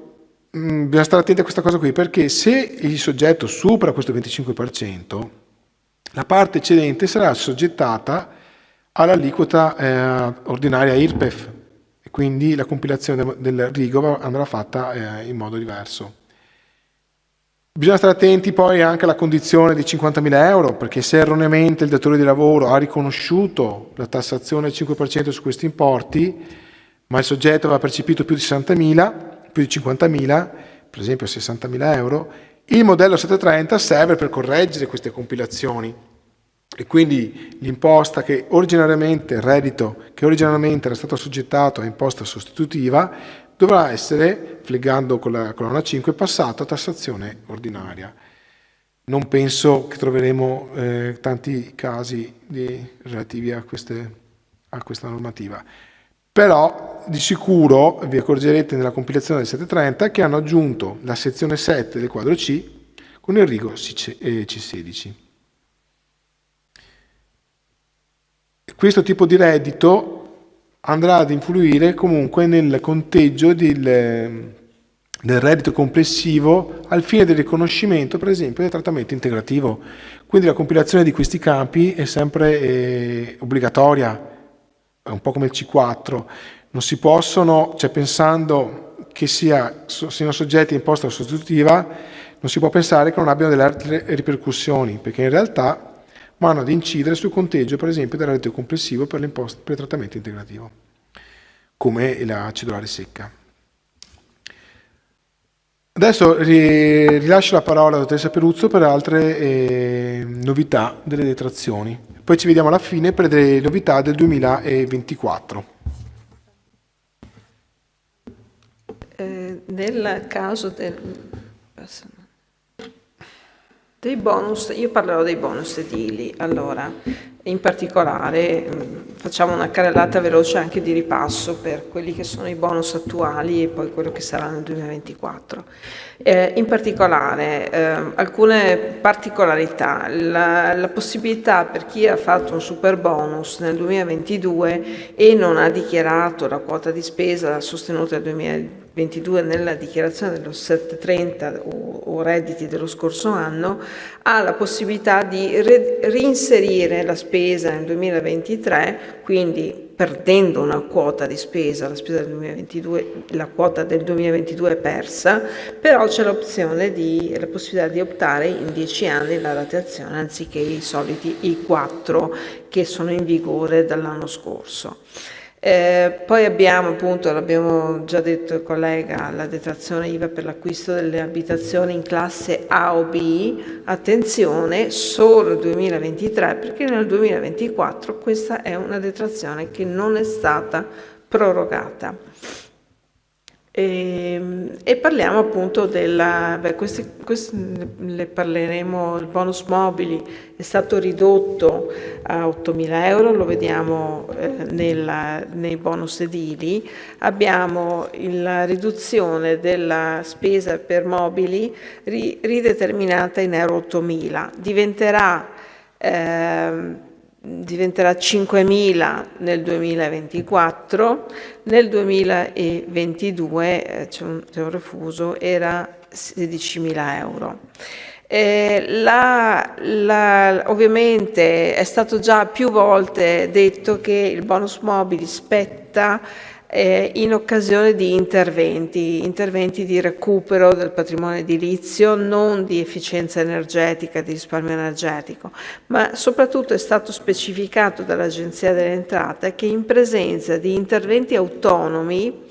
bisogna stare attenti a questa cosa qui, perché se il soggetto supera questo 25%, la parte eccedente sarà assoggettata all'aliquota ordinaria IRPEF, e quindi la compilazione del RIGO andrà fatta in modo diverso. Bisogna stare attenti poi anche alla condizione di 50.000 euro, perché se erroneamente il datore di lavoro ha riconosciuto la tassazione del 5% su questi importi, ma il soggetto aveva percepito più di 60.000, più di 50.000, per esempio 60.000 euro, il modello 730 serve per correggere queste compilazioni, e quindi l'imposta che originariamente, il reddito che originariamente era stato assoggettato a imposta sostitutiva dovrà essere, fleggando con la colonna 5, passato a tassazione ordinaria. Non penso che troveremo tanti casi relativi a questa normativa. Però di sicuro vi accorgerete nella compilazione del 730 che hanno aggiunto la sezione 7 del quadro C con il rigo C16. Questo tipo di reddito andrà ad influire comunque nel conteggio del reddito complessivo al fine del riconoscimento, per esempio, del trattamento integrativo. Quindi la compilazione di questi campi è sempre obbligatoria. È un po' come il C4, non si possono, cioè pensando che siano soggetti a imposta sostitutiva, non si può pensare che non abbiano delle altre ripercussioni, perché in realtà vanno ad incidere sul conteggio, per esempio, del reddito complessivo per l'imposta per il trattamento integrativo, come la cedolare secca. Adesso rilascio la parola alla dottoressa Peruzzo per altre novità delle detrazioni. Poi ci vediamo alla fine per le novità del 2024.
Nel caso dei bonus, io parlerò dei bonus edili. Allora, in particolare facciamo una carrellata veloce anche di ripasso per quelli che sono i bonus attuali e poi quello che sarà nel 2024. In particolare, alcune particolarità, la possibilità per chi ha fatto un super bonus nel 2022 e non ha dichiarato la quota di spesa sostenuta nel 2022 nella dichiarazione dello 730 o redditi dello scorso anno, ha la possibilità di reinserire la spesa nel 2023, quindi perdendo una quota di spesa, la spesa del 2022, la quota del 2022 è persa, però c'è la possibilità di optare in 10 anni la rateazione anziché i soliti i 4 che sono in vigore dall'anno scorso. Poi abbiamo appunto, l'abbiamo già detto il collega, la detrazione IVA per l'acquisto delle abitazioni in classe A o B, attenzione, solo il 2023, perché nel 2024 questa è una detrazione che non è stata prorogata. E parliamo appunto queste le parleremo. Il bonus mobili è stato ridotto a 8.000 euro, lo vediamo nei bonus edili. Abbiamo la riduzione della spesa per mobili rideterminata in euro 8.000, diventerà 5.000 nel 2024, nel 2022 c'è un refuso, era 16.000 euro. Ovviamente è stato già più volte detto che il bonus mobili spetta in occasione di interventi di recupero del patrimonio edilizio, non di efficienza energetica, di risparmio energetico, ma soprattutto è stato specificato dall'Agenzia delle Entrate che in presenza di interventi autonomi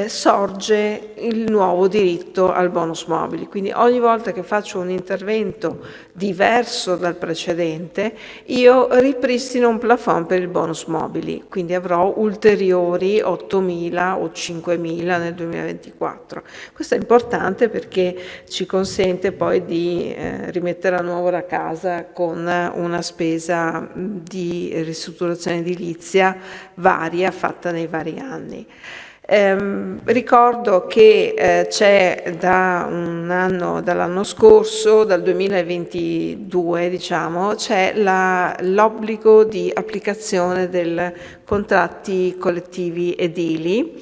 sorge il nuovo diritto al bonus mobili. Quindi ogni volta che faccio un intervento diverso dal precedente, io ripristino un plafond per il bonus mobili, quindi avrò ulteriori 8.000 o 5.000 nel 2024. Questo è importante perché ci consente poi di rimettere a nuovo la casa con una spesa di ristrutturazione edilizia varia fatta nei vari anni. Ricordo che c'è dall'anno scorso, dal 2022 diciamo, c'è l'obbligo di applicazione dei contratti collettivi edili,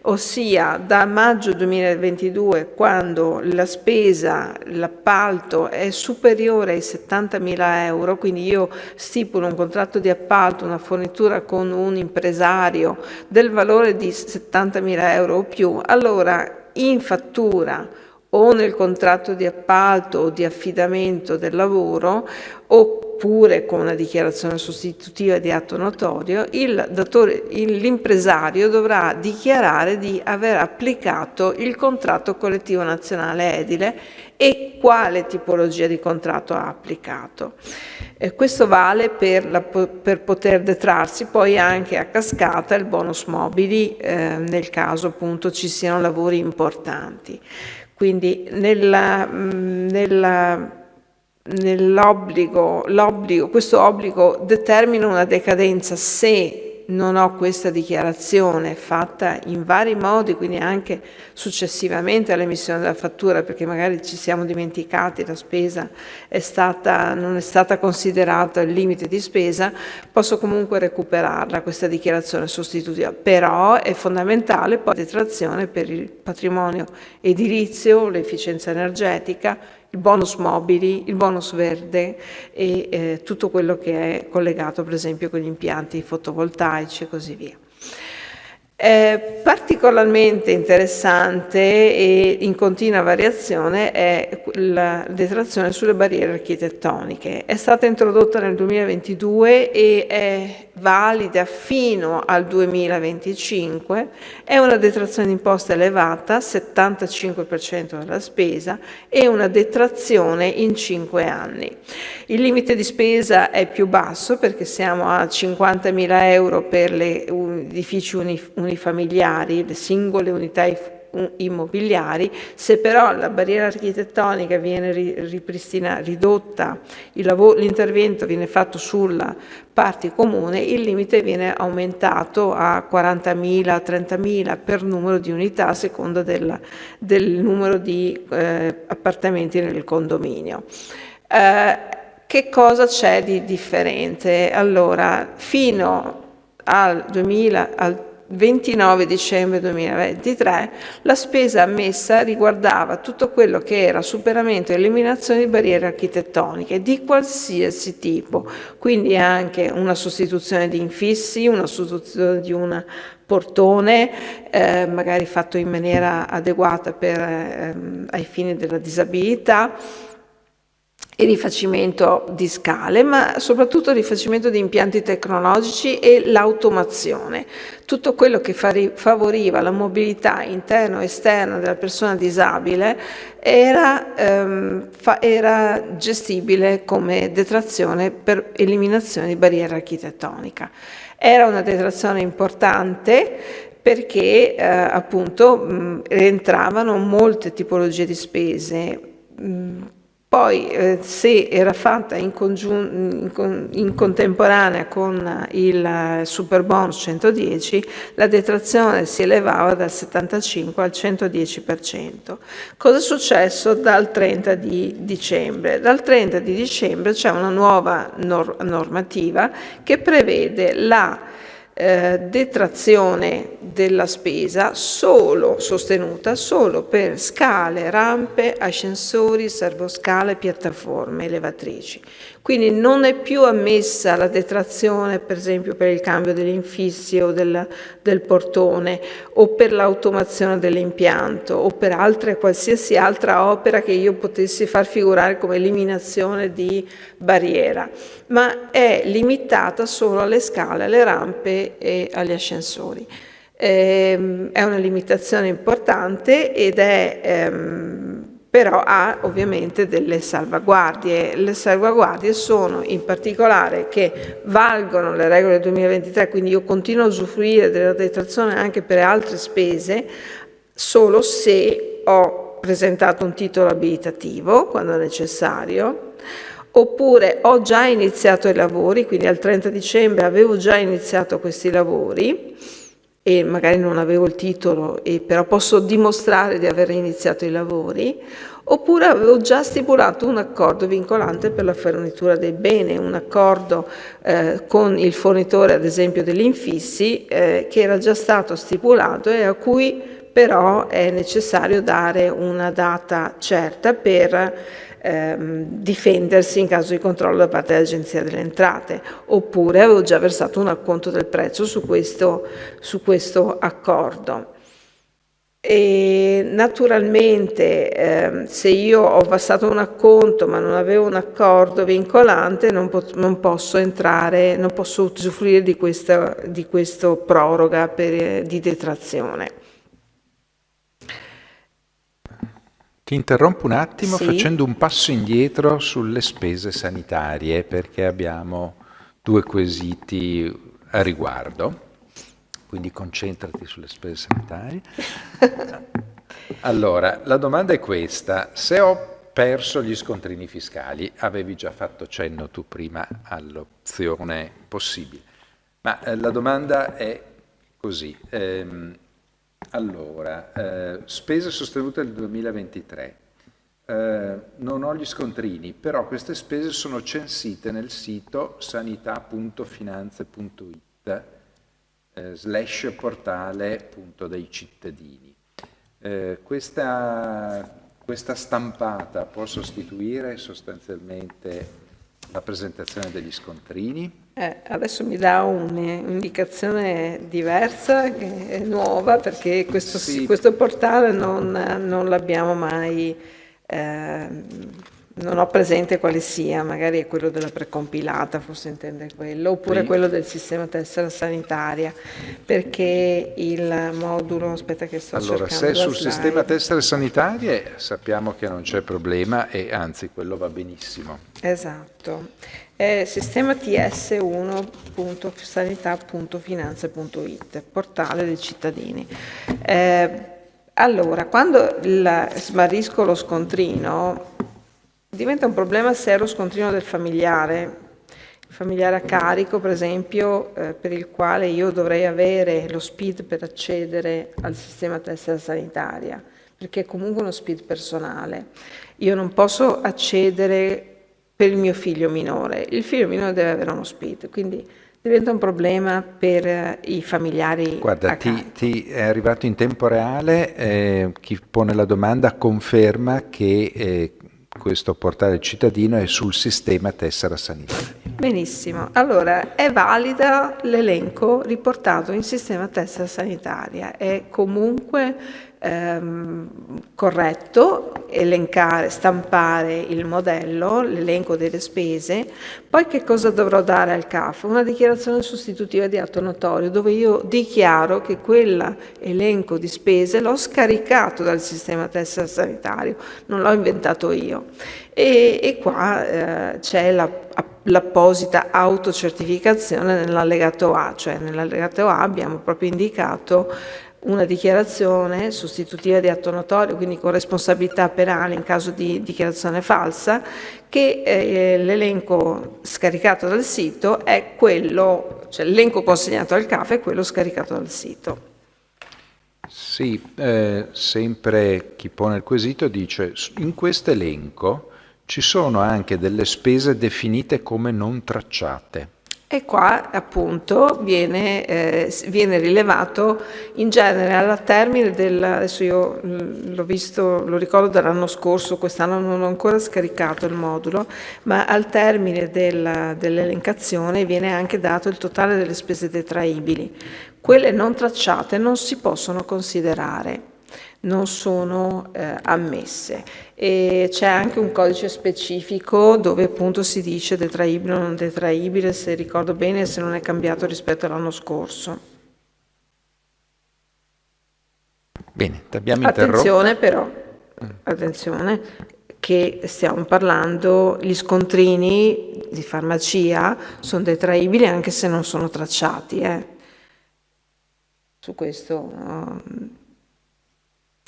ossia da maggio 2022, quando la spesa, l'appalto è superiore ai 70.000 euro, quindi io stipulo un contratto di appalto, una fornitura con un impresario del valore di 70.000 euro o più, allora in fattura o nel contratto di appalto o di affidamento del lavoro, oppure con una dichiarazione sostitutiva di atto notorio, l'impresario dovrà dichiarare di aver applicato il contratto collettivo nazionale edile e quale tipologia di contratto ha applicato. Questo vale per poter detrarsi poi anche a cascata il bonus mobili nel caso appunto ci siano lavori importanti. Quindi questo obbligo determina una decadenza se non ho questa dichiarazione fatta in vari modi, quindi anche successivamente all'emissione della fattura, perché magari ci siamo dimenticati, la spesa non è stata considerata il limite di spesa, posso comunque recuperarla questa dichiarazione sostitutiva. Però è fondamentale poi la detrazione per il patrimonio edilizio, l'efficienza energetica, il bonus mobili, il bonus verde e tutto quello che è collegato per esempio con gli impianti fotovoltaici e così via. Particolarmente interessante e in continua variazione è la detrazione sulle barriere architettoniche. È stata introdotta nel 2022 e è valida fino al 2025, è una detrazione d'imposta elevata, 75% della spesa, e una detrazione in 5 anni. Il limite di spesa è più basso perché siamo a 50.000 euro per gli edifici unifamiliari, le singole unità immobiliari. Se però la barriera architettonica viene ridotta, l'intervento viene fatto sulla parte comune, il limite viene aumentato a 40.000, 30.000 per numero di unità a seconda del numero di appartamenti nel condominio. Che cosa c'è di differente? Allora, fino al 29 dicembre 2023 la spesa ammessa riguardava tutto quello che era superamento e eliminazione di barriere architettoniche di qualsiasi tipo, quindi anche una sostituzione di infissi, una sostituzione di un portone, magari fatto in maniera adeguata ai fini della disabilità, il rifacimento di scale, ma soprattutto il rifacimento di impianti tecnologici e l'automazione. Tutto quello che favoriva la mobilità interna o esterna della persona disabile era gestibile come detrazione per eliminazione di barriera architettonica. Era una detrazione importante perché appunto rientravano molte tipologie di spese. Poi se era fatta in contemporanea con il Superbonus 110, la detrazione si elevava dal 75 al 110%. Cosa è successo dal 30 di dicembre? Dal 30 di dicembre c'è una nuova normativa che prevede la detrazione della spesa sostenuta solo per scale, rampe, ascensori, servoscale, piattaforme elevatrici. Quindi non è più ammessa la detrazione, per esempio, per il cambio degli infissi o del portone o per l'automazione dell'impianto o per qualsiasi altra opera che io potessi far figurare come eliminazione di barriera, ma è limitata solo alle scale, alle rampe e agli ascensori. È una limitazione importante però ha ovviamente delle salvaguardie. Le salvaguardie sono in particolare che valgono le regole del 2023, quindi io continuo a usufruire della detrazione anche per altre spese solo se ho presentato un titolo abilitativo quando è necessario, oppure ho già iniziato i lavori, quindi al 30 dicembre avevo già iniziato questi lavori e magari non avevo il titolo, però posso dimostrare di aver iniziato i lavori, oppure avevo già stipulato un accordo vincolante per la fornitura dei beni, un accordo con il fornitore, ad esempio, degli infissi, che era già stato stipulato e a cui però è necessario dare una data certa per difendersi in caso di controllo da parte dell'Agenzia delle Entrate, oppure avevo già versato un acconto del prezzo su questo accordo. E naturalmente se io ho versato un acconto ma non avevo un accordo vincolante non posso usufruire di questa proroga di detrazione.
Ti interrompo un attimo
Sì.
facendo un passo indietro sulle spese sanitarie, perché abbiamo due quesiti a riguardo, quindi concentrati sulle spese sanitarie. Allora, la domanda è questa: se ho perso gli scontrini fiscali, avevi già fatto cenno tu prima all'opzione possibile, ma la domanda è così. Allora, spese sostenute nel 2023. Non ho gli scontrini, però queste spese sono censite nel sito sanità.finanze.it /portale.dei cittadini. Questa stampata può sostituire sostanzialmente la presentazione degli scontrini?
Adesso mi dà un'indicazione diversa, che è nuova, perché questo portale non l'abbiamo mai, non ho presente quale sia, magari è quello della precompilata, forse intende quello, oppure quello del sistema tessera sanitaria, perché il modulo, aspetta che sto cercando
Allora, se
la
sul
slide.
sistema tessere sanitarie sappiamo che non c'è problema e anzi quello va benissimo.
Esatto, è sistema ts1.sanità.finanze.it, portale dei cittadini. Allora, quando smarrisco lo scontrino, diventa un problema se è lo scontrino del familiare. Il familiare a carico, per esempio, per il quale io dovrei avere lo SPID per accedere al sistema tessera sanitaria, perché è comunque uno SPID personale. Io non posso accedere per il mio figlio minore. Il figlio minore deve avere uno SPID, quindi diventa un problema per i familiari.
Guarda,
a carico.
ti è arrivato in tempo reale, chi pone la domanda conferma che questo portale cittadino è sul sistema tessera sanitaria.
Benissimo, allora è valida l'elenco riportato in sistema tessera sanitaria, è comunque corretto elencare, stampare il modello, l'elenco delle spese. Poi che cosa dovrò dare al CAF? Una dichiarazione sostitutiva di atto notorio dove io dichiaro che quell'elenco di spese l'ho scaricato dal sistema tessera sanitario, non l'ho inventato io. E qua c'è l'apposita autocertificazione nell'allegato A, cioè nell'allegato A abbiamo proprio indicato una dichiarazione sostitutiva di atto notorio, quindi con responsabilità penale in caso di dichiarazione falsa, che l'elenco scaricato dal sito è quello, cioè l'elenco consegnato al CAF è quello scaricato dal sito.
Sì, sempre chi pone il quesito dice: in questo elenco ci sono anche delle spese definite come non tracciate.
E qua appunto viene rilevato in genere al termine adesso io l'ho visto, lo ricordo dall'anno scorso, quest'anno non ho ancora scaricato il modulo, ma al termine dell'elencazione viene anche dato il totale delle spese detraibili. Quelle non tracciate non si possono considerare, non sono ammesse, e c'è anche un codice specifico dove appunto si dice detraibile o non detraibile, se ricordo bene, se non è cambiato rispetto all'anno scorso.
Bene, ti abbiamo interrotto.
Attenzione però, attenzione, che stiamo parlando, gli scontrini di farmacia sono detraibili anche se non sono tracciati. Su questo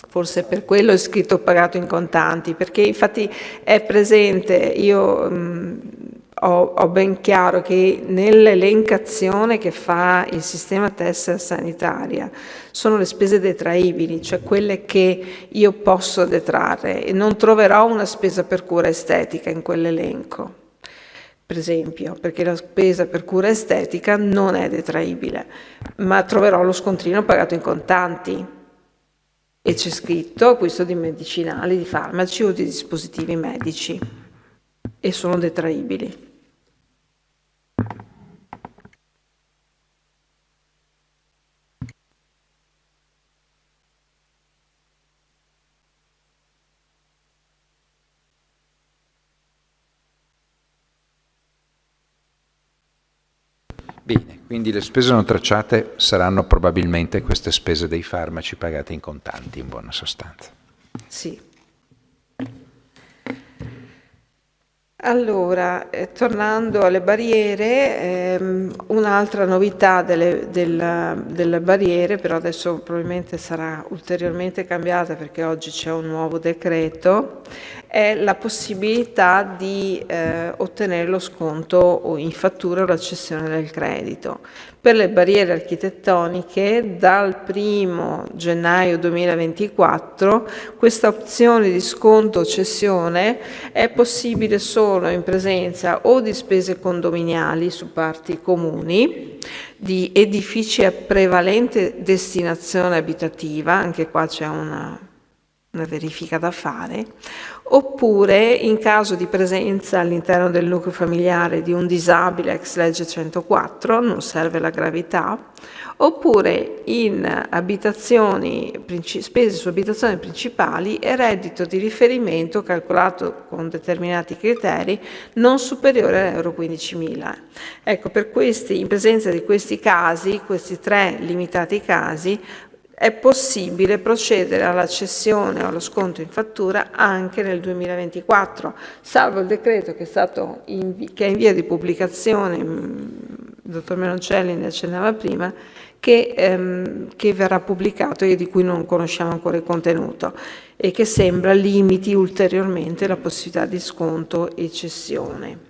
forse per quello è scritto pagato in contanti, perché infatti è presente, io ho ben chiaro che nell'elencazione che fa il sistema tessera sanitaria sono le spese detraibili, cioè quelle che io posso detrarre, e non troverò una spesa per cura estetica in quell'elenco, per esempio, perché la spesa per cura estetica non è detraibile, ma troverò lo scontrino pagato in contanti. E c'è scritto acquisto di medicinali, di farmaci o di dispositivi medici, e sono detraibili.
Bene, quindi le spese non tracciate saranno probabilmente queste spese dei farmaci pagate in contanti, in buona sostanza.
Sì. Allora, tornando alle barriere, un'altra novità delle barriere, però adesso probabilmente sarà ulteriormente cambiata perché oggi c'è un nuovo decreto, è la possibilità di ottenere lo sconto in fattura o la cessione del credito. Per le barriere architettoniche dal 1 gennaio 2024 questa opzione di sconto o cessione è possibile solo in presenza o di spese condominiali su parti comuni, di edifici a prevalente destinazione abitativa, anche qua c'è una verifica da fare, oppure in caso di presenza all'interno del nucleo familiare di un disabile ex legge 104, non serve la gravità, oppure in spese su abitazioni principali e reddito di riferimento calcolato con determinati criteri non superiore a euro 15.000. Ecco, in presenza di questi casi, questi tre limitati casi, è possibile procedere alla cessione o allo sconto in fattura anche nel 2024, salvo il decreto che è in via di pubblicazione dottor Meloncelli ne accennava prima, che verrà pubblicato e di cui non conosciamo ancora il contenuto e che sembra limiti ulteriormente la possibilità di sconto e cessione.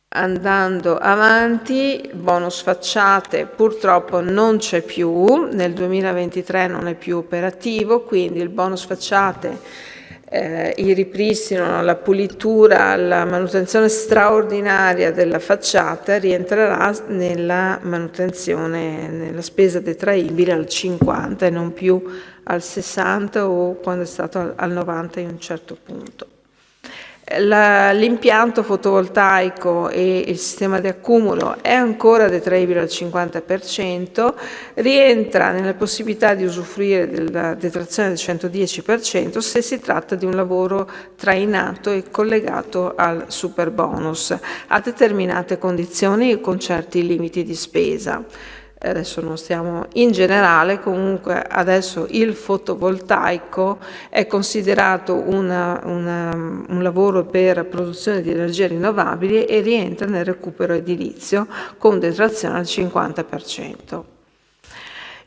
Andando avanti, il bonus facciate purtroppo non c'è più, nel 2023 non è più operativo, quindi il bonus facciate, il ripristino, la pulitura, la manutenzione straordinaria della facciata rientrerà nella manutenzione, nella spesa detraibile al 50 e non più al 60 o quando è stato al 90 in un certo punto. L'impianto fotovoltaico e il sistema di accumulo è ancora detraibile al 50%, rientra nella possibilità di usufruire della detrazione del 110% se si tratta di un lavoro trainato e collegato al superbonus a determinate condizioni e con certi limiti di spesa. Adesso non stiamo in generale, comunque adesso il fotovoltaico è considerato un lavoro per produzione di energie rinnovabili e rientra nel recupero edilizio con detrazione al 50%.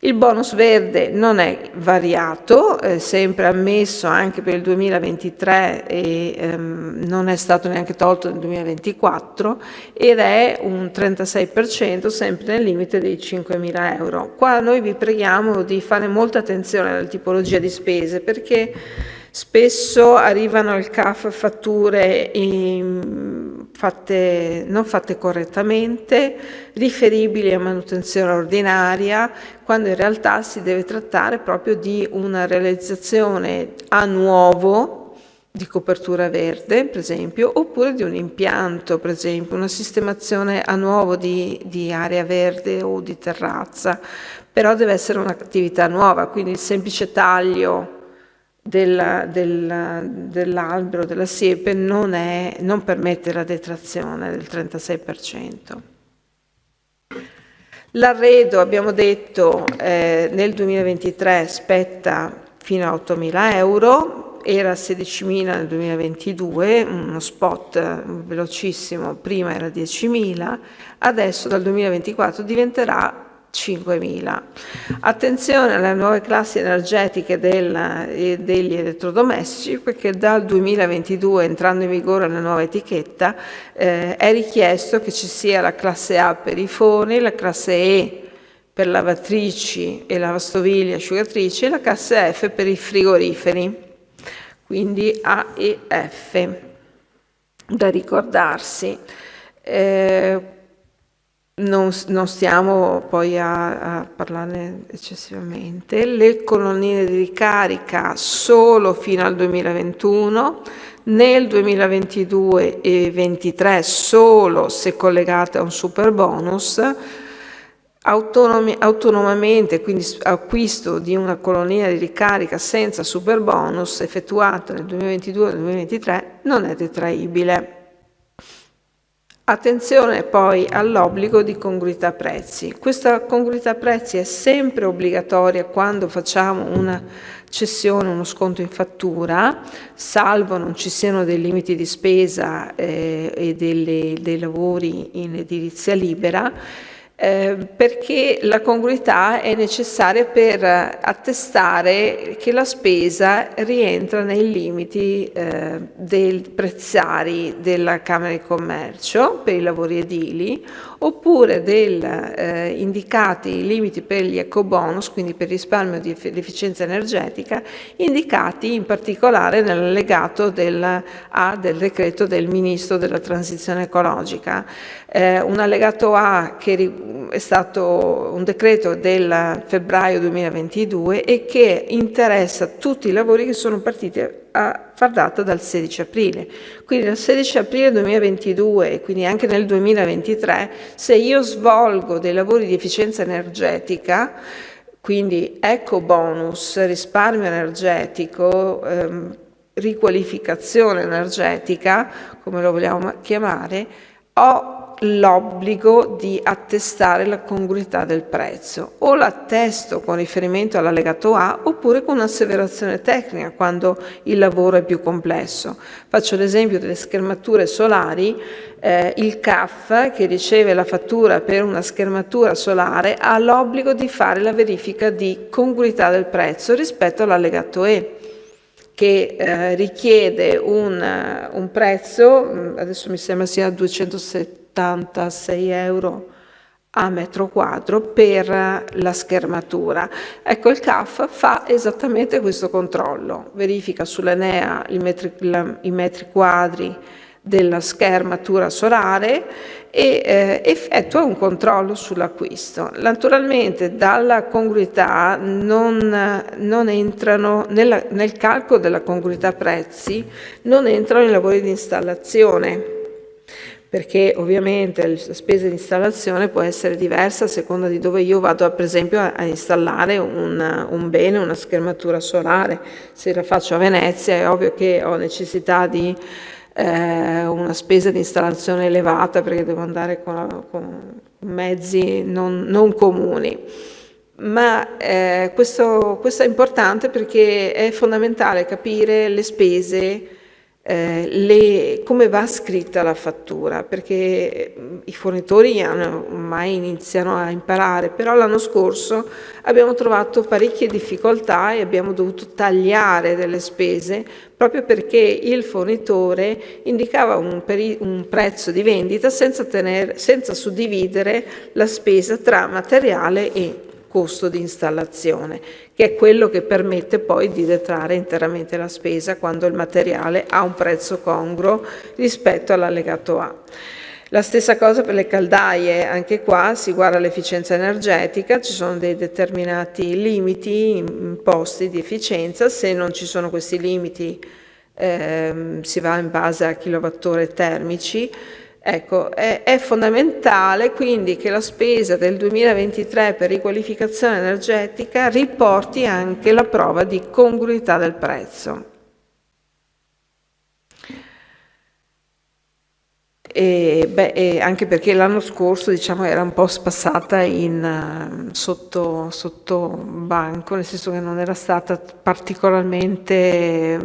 Il bonus verde non è variato, è sempre ammesso anche per il 2023 e non è stato neanche tolto nel 2024 ed è un 36% sempre nel limite dei 5.000 euro. Qua noi vi preghiamo di fare molta attenzione alla tipologia di spese perché spesso arrivano al CAF fatture non fatte correttamente, riferibili a manutenzione ordinaria, quando in realtà si deve trattare proprio di una realizzazione a nuovo di copertura verde, per esempio, oppure di un impianto, per esempio, una sistemazione a nuovo di area verde o di terrazza, però deve essere un'attività nuova, quindi il semplice taglio dell'albero, della siepe non permette la detrazione del 36%. L'arredo, abbiamo detto, nel 2023 spetta fino a 8.000 euro, era 16.000 nel 2022, uno spot velocissimo, prima era 10.000, adesso dal 2024 diventerà 5.000. Attenzione alle nuove classi energetiche degli elettrodomestici perché dal 2022, entrando in vigore la nuova etichetta, è richiesto che ci sia la classe A per i forni, la classe E per lavatrici e lavastoviglie asciugatrici e la classe F per i frigoriferi, quindi A e F da ricordarsi. Non stiamo poi a parlarne eccessivamente. Le colonnine di ricarica solo fino al 2021, nel 2022 e 2023 solo se collegate a un superbonus, autonomamente, quindi acquisto di una colonnina di ricarica senza superbonus effettuata nel 2022 e 2023 non è detraibile. Attenzione poi all'obbligo di congruità prezzi. Questa congruità prezzi è sempre obbligatoria quando facciamo una cessione, uno sconto in fattura, salvo non ci siano dei limiti di spesa e dei lavori in edilizia libera, perché la congruità è necessaria per attestare che la spesa rientra nei limiti dei prezzari della Camera di Commercio per i lavori edili, oppure indicati i limiti per gli ecobonus, quindi per risparmio di efficienza energetica, indicati in particolare nell'allegato A del decreto del Ministro della Transizione Ecologica. Un allegato A che è stato un decreto del febbraio 2022 e che interessa tutti i lavori che sono partiti a far data dal 16 aprile. Quindi dal 16 aprile 2022 e quindi anche nel 2023, se io svolgo dei lavori di efficienza energetica, quindi ecobonus, risparmio energetico, riqualificazione energetica, come lo vogliamo chiamare, ho l'obbligo di attestare la congruità del prezzo. O l'attesto con riferimento all'allegato A oppure con un'asseverazione tecnica quando il lavoro è più complesso. Faccio l'esempio delle schermature solari. Il CAF che riceve la fattura per una schermatura solare ha l'obbligo di fare la verifica di congruità del prezzo rispetto all'allegato E, che richiede un prezzo, adesso mi sembra sia 276 euro a metro quadro per la schermatura. Ecco, il CAF fa esattamente questo controllo, verifica sull'Enea i metri quadri della schermatura solare e effettua un controllo sull'acquisto. Naturalmente dalla congruità non entrano, nel calcolo della congruità prezzi, non entrano i lavori di installazione, perché ovviamente la spesa di installazione può essere diversa a seconda di dove io vado, per esempio, a installare un bene, una schermatura solare. Se la faccio a Venezia è ovvio che ho necessità di una spesa di installazione elevata perché devo andare con mezzi non comuni. Ma questo è importante perché è fondamentale capire le spese, come va scritta la fattura, perché i fornitori ormai iniziano a imparare, però l'anno scorso abbiamo trovato parecchie difficoltà e abbiamo dovuto tagliare delle spese proprio perché il fornitore indicava un prezzo di vendita senza suddividere la spesa tra materiale e costo di installazione, che è quello che permette poi di detrarre interamente la spesa quando il materiale ha un prezzo congruo rispetto all'allegato A. La stessa cosa per le caldaie, anche qua si guarda l'efficienza energetica, ci sono dei determinati limiti imposti di efficienza, se non ci sono questi limiti si va in base a kilowattora termici. Ecco, è fondamentale quindi che la spesa del 2023 per riqualificazione energetica riporti anche la prova di congruità del prezzo. Anche perché l'anno scorso, diciamo, era un po' spassata sotto banco, nel senso che non era stata particolarmente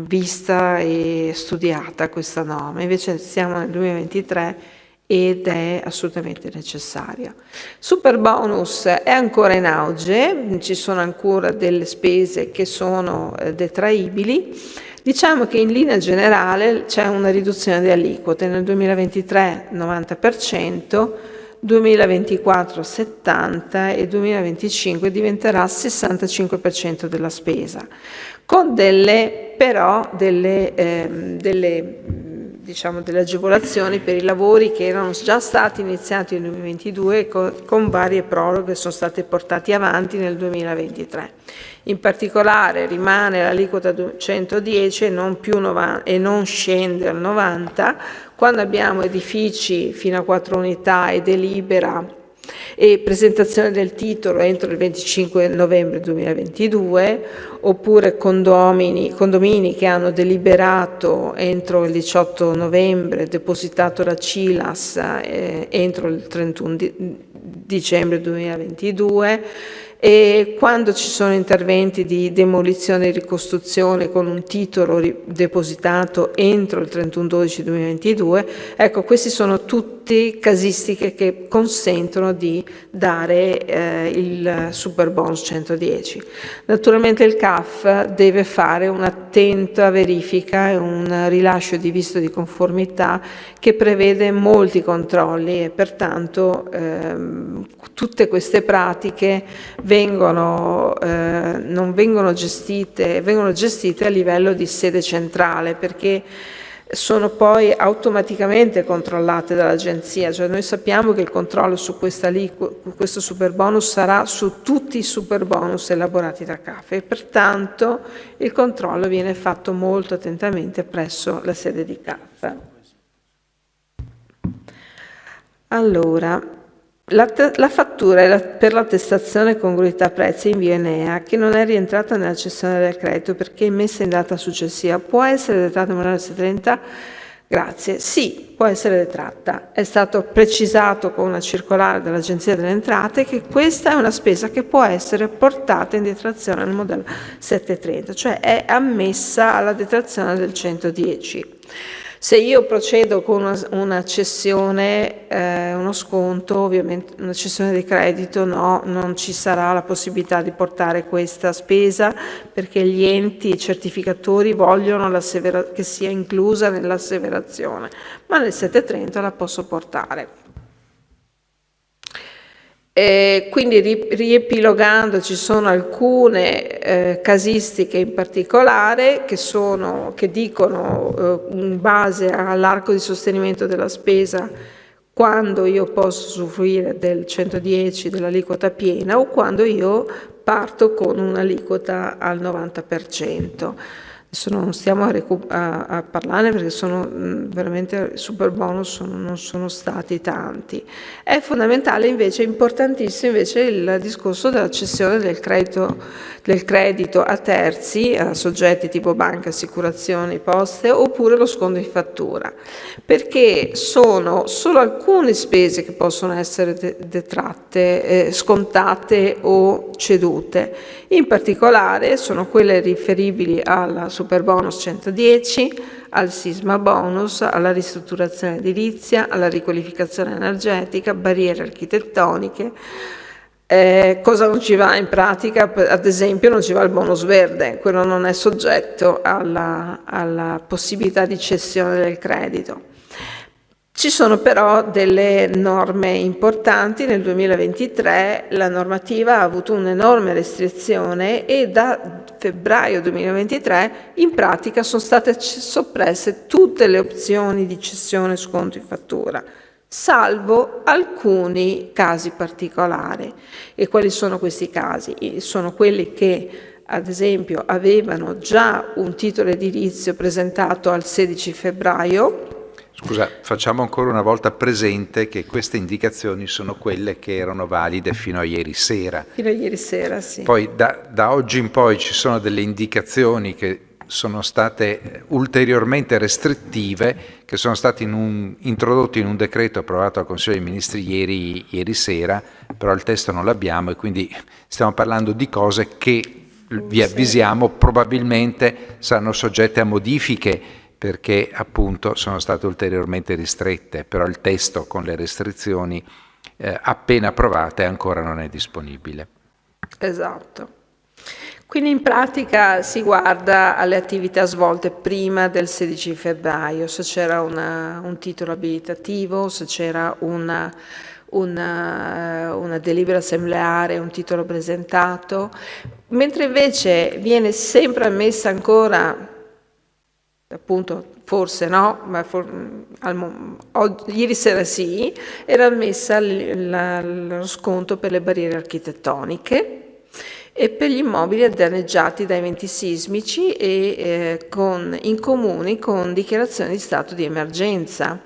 vista e studiata questa norma. Invece siamo nel 2023 ed è assolutamente necessaria. Super bonus è ancora in auge, ci sono ancora delle spese che sono detraibili. Diciamo che in linea generale c'è una riduzione di aliquote, nel 2023 90%, 2024 70% e 2025 diventerà 65% della spesa, con delle agevolazioni per i lavori che erano già stati iniziati nel 2022 e con varie proroghe sono state portate avanti nel 2023. In particolare rimane l'aliquota 110 e non scende al 90 quando abbiamo edifici fino a 4 unità e delibera e presentazione del titolo entro il 25 novembre 2022, oppure condomini che hanno deliberato entro il 18 novembre, depositato la CILAS entro il 31 dicembre 2022, e quando ci sono interventi di demolizione e ricostruzione con un titolo depositato entro il 31/12/2022, ecco, questi sono tutte casistiche che consentono di dare il super bonus 110. Naturalmente il CAF deve fare un'attenta verifica e un rilascio di visto di conformità che prevede molti controlli e pertanto tutte queste pratiche non vengono gestite, vengono gestite a livello di sede centrale, perché sono poi automaticamente controllate dall'agenzia, cioè noi sappiamo che il controllo su questo super bonus sarà su tutti i super bonus elaborati da CAF e pertanto il controllo viene fatto molto attentamente presso la sede di CAF. Allora, la fattura per l'attestazione congruità prezzi invio Enea, che non è rientrata nella cessione del credito perché emessa in data successiva, può essere detrata in modello 730 Grazie. Sì, può essere detratta. È stato precisato con una circolare dell'Agenzia delle Entrate che questa è una spesa che può essere portata in detrazione nel modello 730, cioè è ammessa alla detrazione del 110. Se io procedo con una cessione, uno sconto, ovviamente una cessione di credito, no, non ci sarà la possibilità di portare questa spesa perché gli enti certificatori vogliono che sia inclusa nell'asseverazione, ma nel 730 la posso portare. Quindi riepilogando, ci sono alcune casistiche in particolare che dicono in base all'arco di sostenimento della spesa quando io posso usufruire del 110 dell'aliquota piena o quando io parto con un'aliquota al 90%. Adesso non stiamo a parlarne perché sono veramente super bonus, non sono stati tanti. È fondamentale invece, importantissimo invece il discorso della cessione del credito a terzi, a soggetti tipo banche, assicurazioni, poste oppure lo sconto in fattura, perché sono solo alcune spese che possono essere detratte, scontate o cedute. In particolare sono quelle riferibili alla Super Bonus 110, al Sisma Bonus, alla ristrutturazione edilizia, alla riqualificazione energetica, barriere architettoniche. Cosa non ci va in pratica? Ad esempio non ci va il bonus verde, quello non è soggetto alla possibilità di cessione del credito. Ci sono però delle norme importanti. Nel 2023 la normativa ha avuto un'enorme restrizione e da febbraio 2023 in pratica sono state soppresse tutte le opzioni di cessione sconto in fattura, salvo alcuni casi particolari. E quali sono questi casi? Sono quelli che ad esempio avevano già un titolo edilizio presentato al 16 febbraio.
Scusa, facciamo ancora una volta presente che queste indicazioni sono quelle che erano valide fino a ieri sera.
Fino a ieri sera, sì.
Poi da oggi in poi ci sono delle indicazioni che sono state ulteriormente restrittive, che sono state introdotte in un decreto approvato al Consiglio dei Ministri ieri sera, però il testo non l'abbiamo e quindi stiamo parlando di cose che vi avvisiamo probabilmente saranno soggette a modifiche, perché appunto sono state ulteriormente ristrette, però il testo con le restrizioni appena approvate ancora non è disponibile.
Esatto. Quindi in pratica si guarda alle attività svolte prima del 16 febbraio, se c'era un titolo abilitativo, se c'era una delibera assembleare, un titolo presentato, mentre invece viene sempre ammessa ancora, appunto forse no, ma ieri sera sì, era ammessa lo sconto per le barriere architettoniche e per gli immobili danneggiati da eventi sismici e in comuni con dichiarazione di stato di emergenza,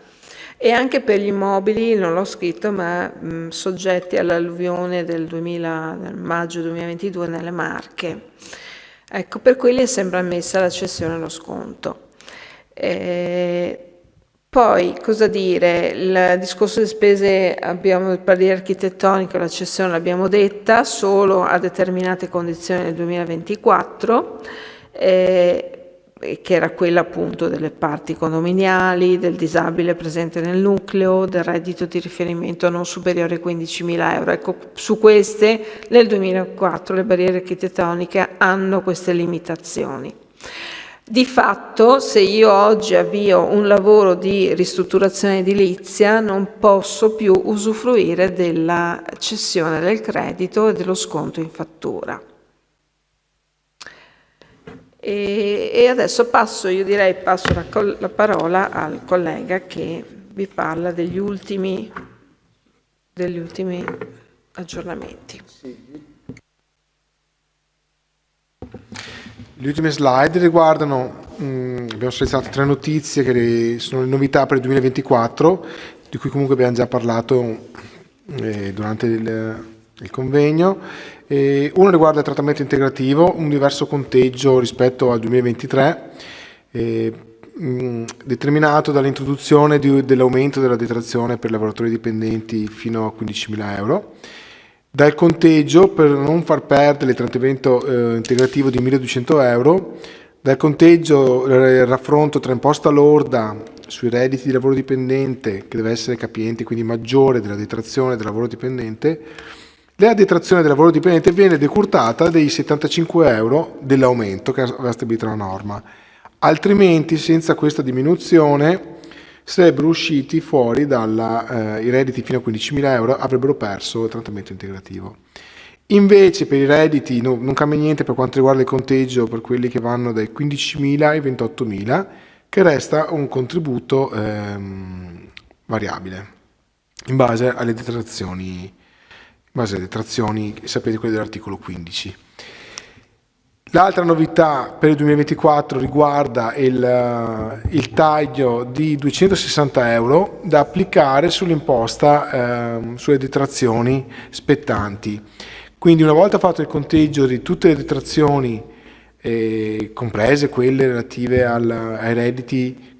e anche per gli immobili, non l'ho scritto, ma soggetti all'alluvione del maggio 2022 nelle Marche. Ecco, per quelli è sempre ammessa la cessione e lo sconto. Poi, cosa dire, il discorso di spese, abbiamo il barriere architettoniche, la cessione l'abbiamo detta, solo a determinate condizioni nel 2024, che era quella appunto delle parti condominiali, del disabile presente nel nucleo, del reddito di riferimento non superiore ai 15.000 euro. Ecco, su queste nel 2004 le barriere architettoniche hanno queste limitazioni. Di fatto, se io oggi avvio un lavoro di ristrutturazione edilizia, non posso più usufruire della cessione del credito e dello sconto in fattura. E adesso passo la parola al collega che vi parla degli ultimi aggiornamenti.
Le ultime slide riguardano, abbiamo selezionato 3 notizie che sono le novità per il 2024, di cui comunque abbiamo già parlato durante il convegno. Uno riguarda il trattamento integrativo, un diverso conteggio rispetto al 2023. determinato dall'introduzione dell'aumento della detrazione per lavoratori dipendenti fino a 15.000 euro, dal conteggio per non far perdere il trattamento integrativo di 1.200 euro, dal conteggio il raffronto tra imposta lorda sui redditi di lavoro dipendente, che deve essere capiente, quindi maggiore della detrazione del lavoro dipendente. La detrazione del lavoro dipendente viene decurtata dei 75 euro dell'aumento che aveva stabilito la norma, altrimenti senza questa diminuzione sarebbero usciti fuori i redditi fino a 15.000 euro, avrebbero perso il trattamento integrativo. Invece per i redditi non cambia niente per quanto riguarda il conteggio per quelli che vanno dai 15.000 ai 28.000, che resta un contributo variabile in base alle detrazioni, sapete, quelle dell'articolo 15. L'altra novità per il 2024 riguarda il taglio di 260 euro da applicare sull'imposta sulle detrazioni spettanti. Quindi una volta fatto il conteggio di tutte le detrazioni, comprese quelle relative ai redditi,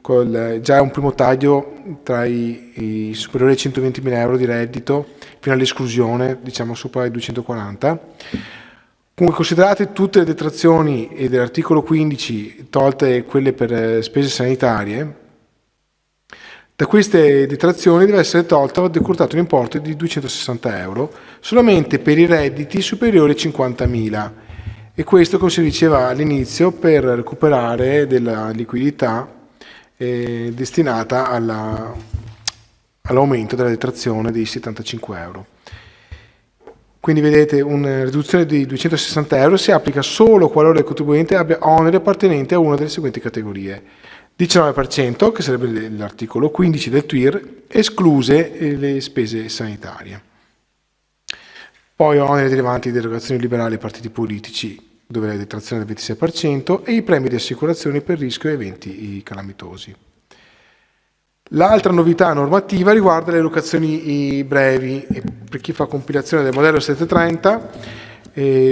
già un primo taglio tra i superiori ai 120.000 euro di reddito fino all'esclusione, diciamo sopra i 240. Comunque, considerate tutte le detrazioni dell'articolo 15, tolte quelle per spese sanitarie, da queste detrazioni deve essere tolto o decurtato un importo di 260 euro solamente per i redditi superiori a 50.000, e questo, come si diceva all'inizio, per recuperare della liquidità destinata all'aumento della detrazione dei 75 euro. Quindi vedete, una riduzione di 260 euro si applica solo qualora il contribuente abbia oneri appartenenti a una delle seguenti categorie: 19%, che sarebbe l'articolo 15 del TUIR, escluse le spese sanitarie. Poi oneri derivanti da erogazioni liberali ai partiti politici, dove la detrazione è del 26%, e i premi di assicurazione per rischio e eventi calamitosi. L'altra novità normativa riguarda le locazioni brevi. Per chi fa compilazione del modello 730,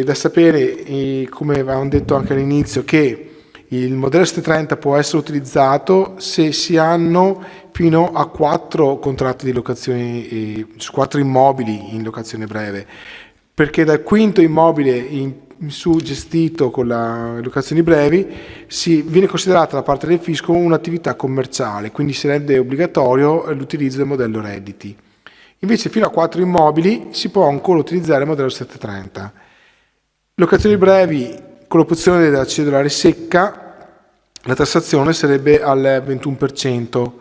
da sapere, come avevamo detto anche all'inizio, che il modello 730 può essere utilizzato se si hanno fino a 4 contratti di locazione su 4 immobili in locazione breve, perché dal quinto immobile in su gestito con le locazioni brevi viene considerata da parte del fisco un'attività commerciale, quindi si rende obbligatorio l'utilizzo del modello redditi. Invece fino a 4 immobili si può ancora utilizzare il modello 730. Locazioni brevi con l'opzione della cedolare secca, la tassazione sarebbe al 21%.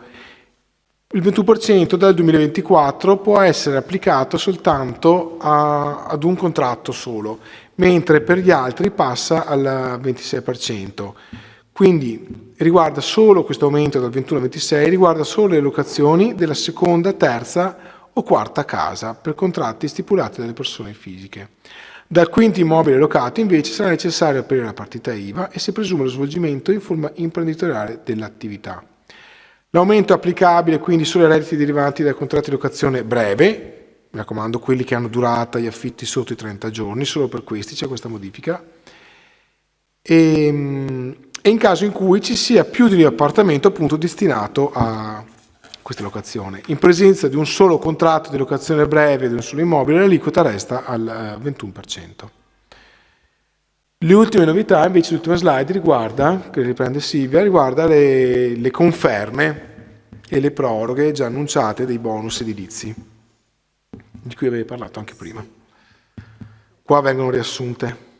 Il 21% dal 2024 può essere applicato soltanto ad un contratto solo, mentre per gli altri passa al 26%. Quindi riguarda solo questo aumento dal 21 al 26, riguarda solo le locazioni della seconda, terza o quarta casa per contratti stipulati dalle persone fisiche. Dal quinto immobile locato invece sarà necessario aprire la partita IVA e si presume lo svolgimento in forma imprenditoriale dell'attività. L'aumento è applicabile quindi solo ai redditi derivanti dai contratti di locazione breve, mi raccomando quelli che hanno durata gli affitti sotto i 30 giorni, solo per questi c'è questa modifica, e in caso in cui ci sia più di un appartamento appunto destinato a questa locazione. In presenza di un solo contratto di locazione breve di un solo immobile, l'aliquota resta al 21%. Le ultime novità, invece, l'ultima slide riguarda, che riprende Silvia, riguarda le conferme e le proroghe già annunciate dei bonus edilizi, di cui avevi parlato anche prima. Qua vengono riassunte.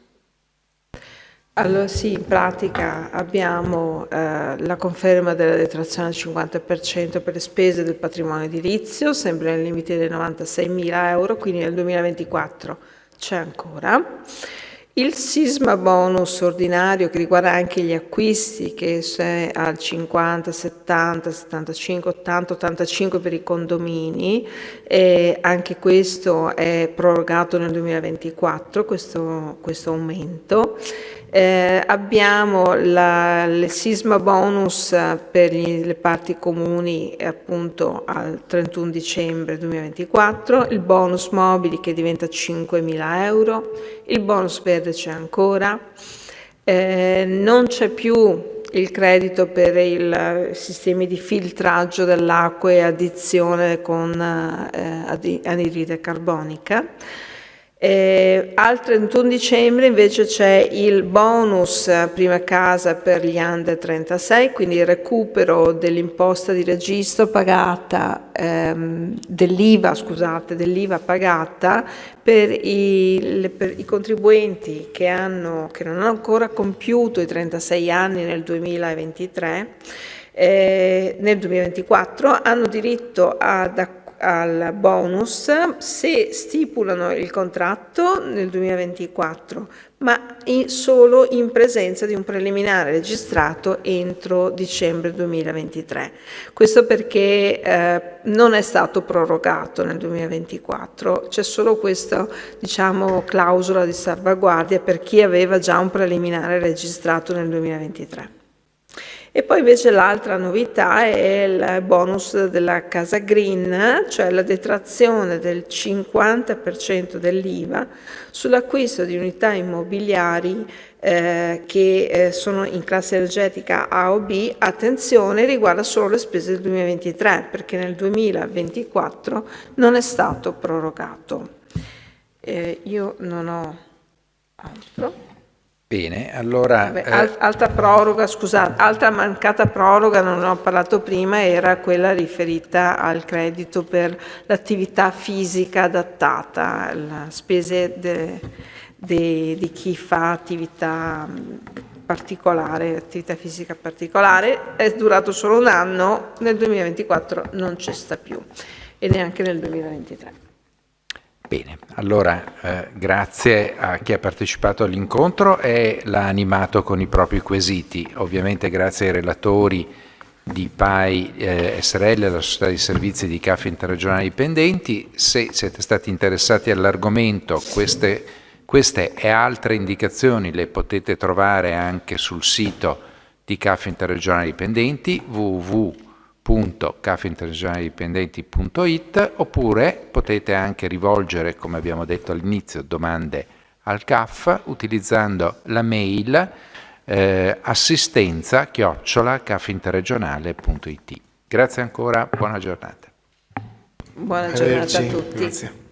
Allora sì, in pratica abbiamo la conferma della detrazione al 50% per le spese del patrimonio edilizio, sempre nel limite dei 96.000 euro, quindi nel 2024 c'è ancora. Il sisma bonus ordinario, che riguarda anche gli acquisti, che è al 50, 70, 75, 80, 85 per i condomini, e anche questo è prorogato nel 2024, questo aumento. Abbiamo il sisma bonus per le parti comuni appunto al 31 dicembre 2024, il bonus mobili che diventa 5.000 euro, il bonus verde c'è ancora, non c'è più il credito per i sistemi di filtraggio dell'acqua e addizione con anidride carbonica. Al 31 dicembre invece c'è il bonus prima casa per gli under 36, quindi il recupero dell'imposta di registro pagata, dell'IVA pagata per i contribuenti che non hanno ancora compiuto i 36 anni nel 2023, nel 2024 hanno diritto al bonus se stipulano il contratto nel 2024, ma solo in presenza di un preliminare registrato entro dicembre 2023. Questo perché non è stato prorogato nel 2024, c'è solo questa, clausola di salvaguardia per chi aveva già un preliminare registrato nel 2023. E poi invece l'altra novità è il bonus della casa green, cioè la detrazione del 50% dell'IVA sull'acquisto di unità immobiliari che sono in classe energetica A o B. Attenzione, riguarda solo le spese del 2023, perché nel 2024 non è stato prorogato. Io non ho altro.
Bene, allora...
altra proroga, scusate, altra mancata proroga, non ho parlato prima, era quella riferita al credito per l'attività fisica adattata, le spese di chi fa attività particolare, attività fisica particolare. È durato solo un anno, nel 2024 non ci sta più e neanche nel 2023.
Bene, allora grazie a chi ha partecipato all'incontro e l'ha animato con i propri quesiti. Ovviamente grazie ai relatori di PAI SRL, la società di servizi di CAF interregionali dipendenti. Se siete stati interessati all'argomento, queste e altre indicazioni le potete trovare anche sul sito di CAF interregionali dipendenti, www.cafinterregionalidipendenti.it, oppure potete anche rivolgere, come abbiamo detto all'inizio, domande al CAF utilizzando la mail assistenza@cafinterregionale.it. Grazie ancora, buona giornata.
Buona giornata a tutti.
Grazie.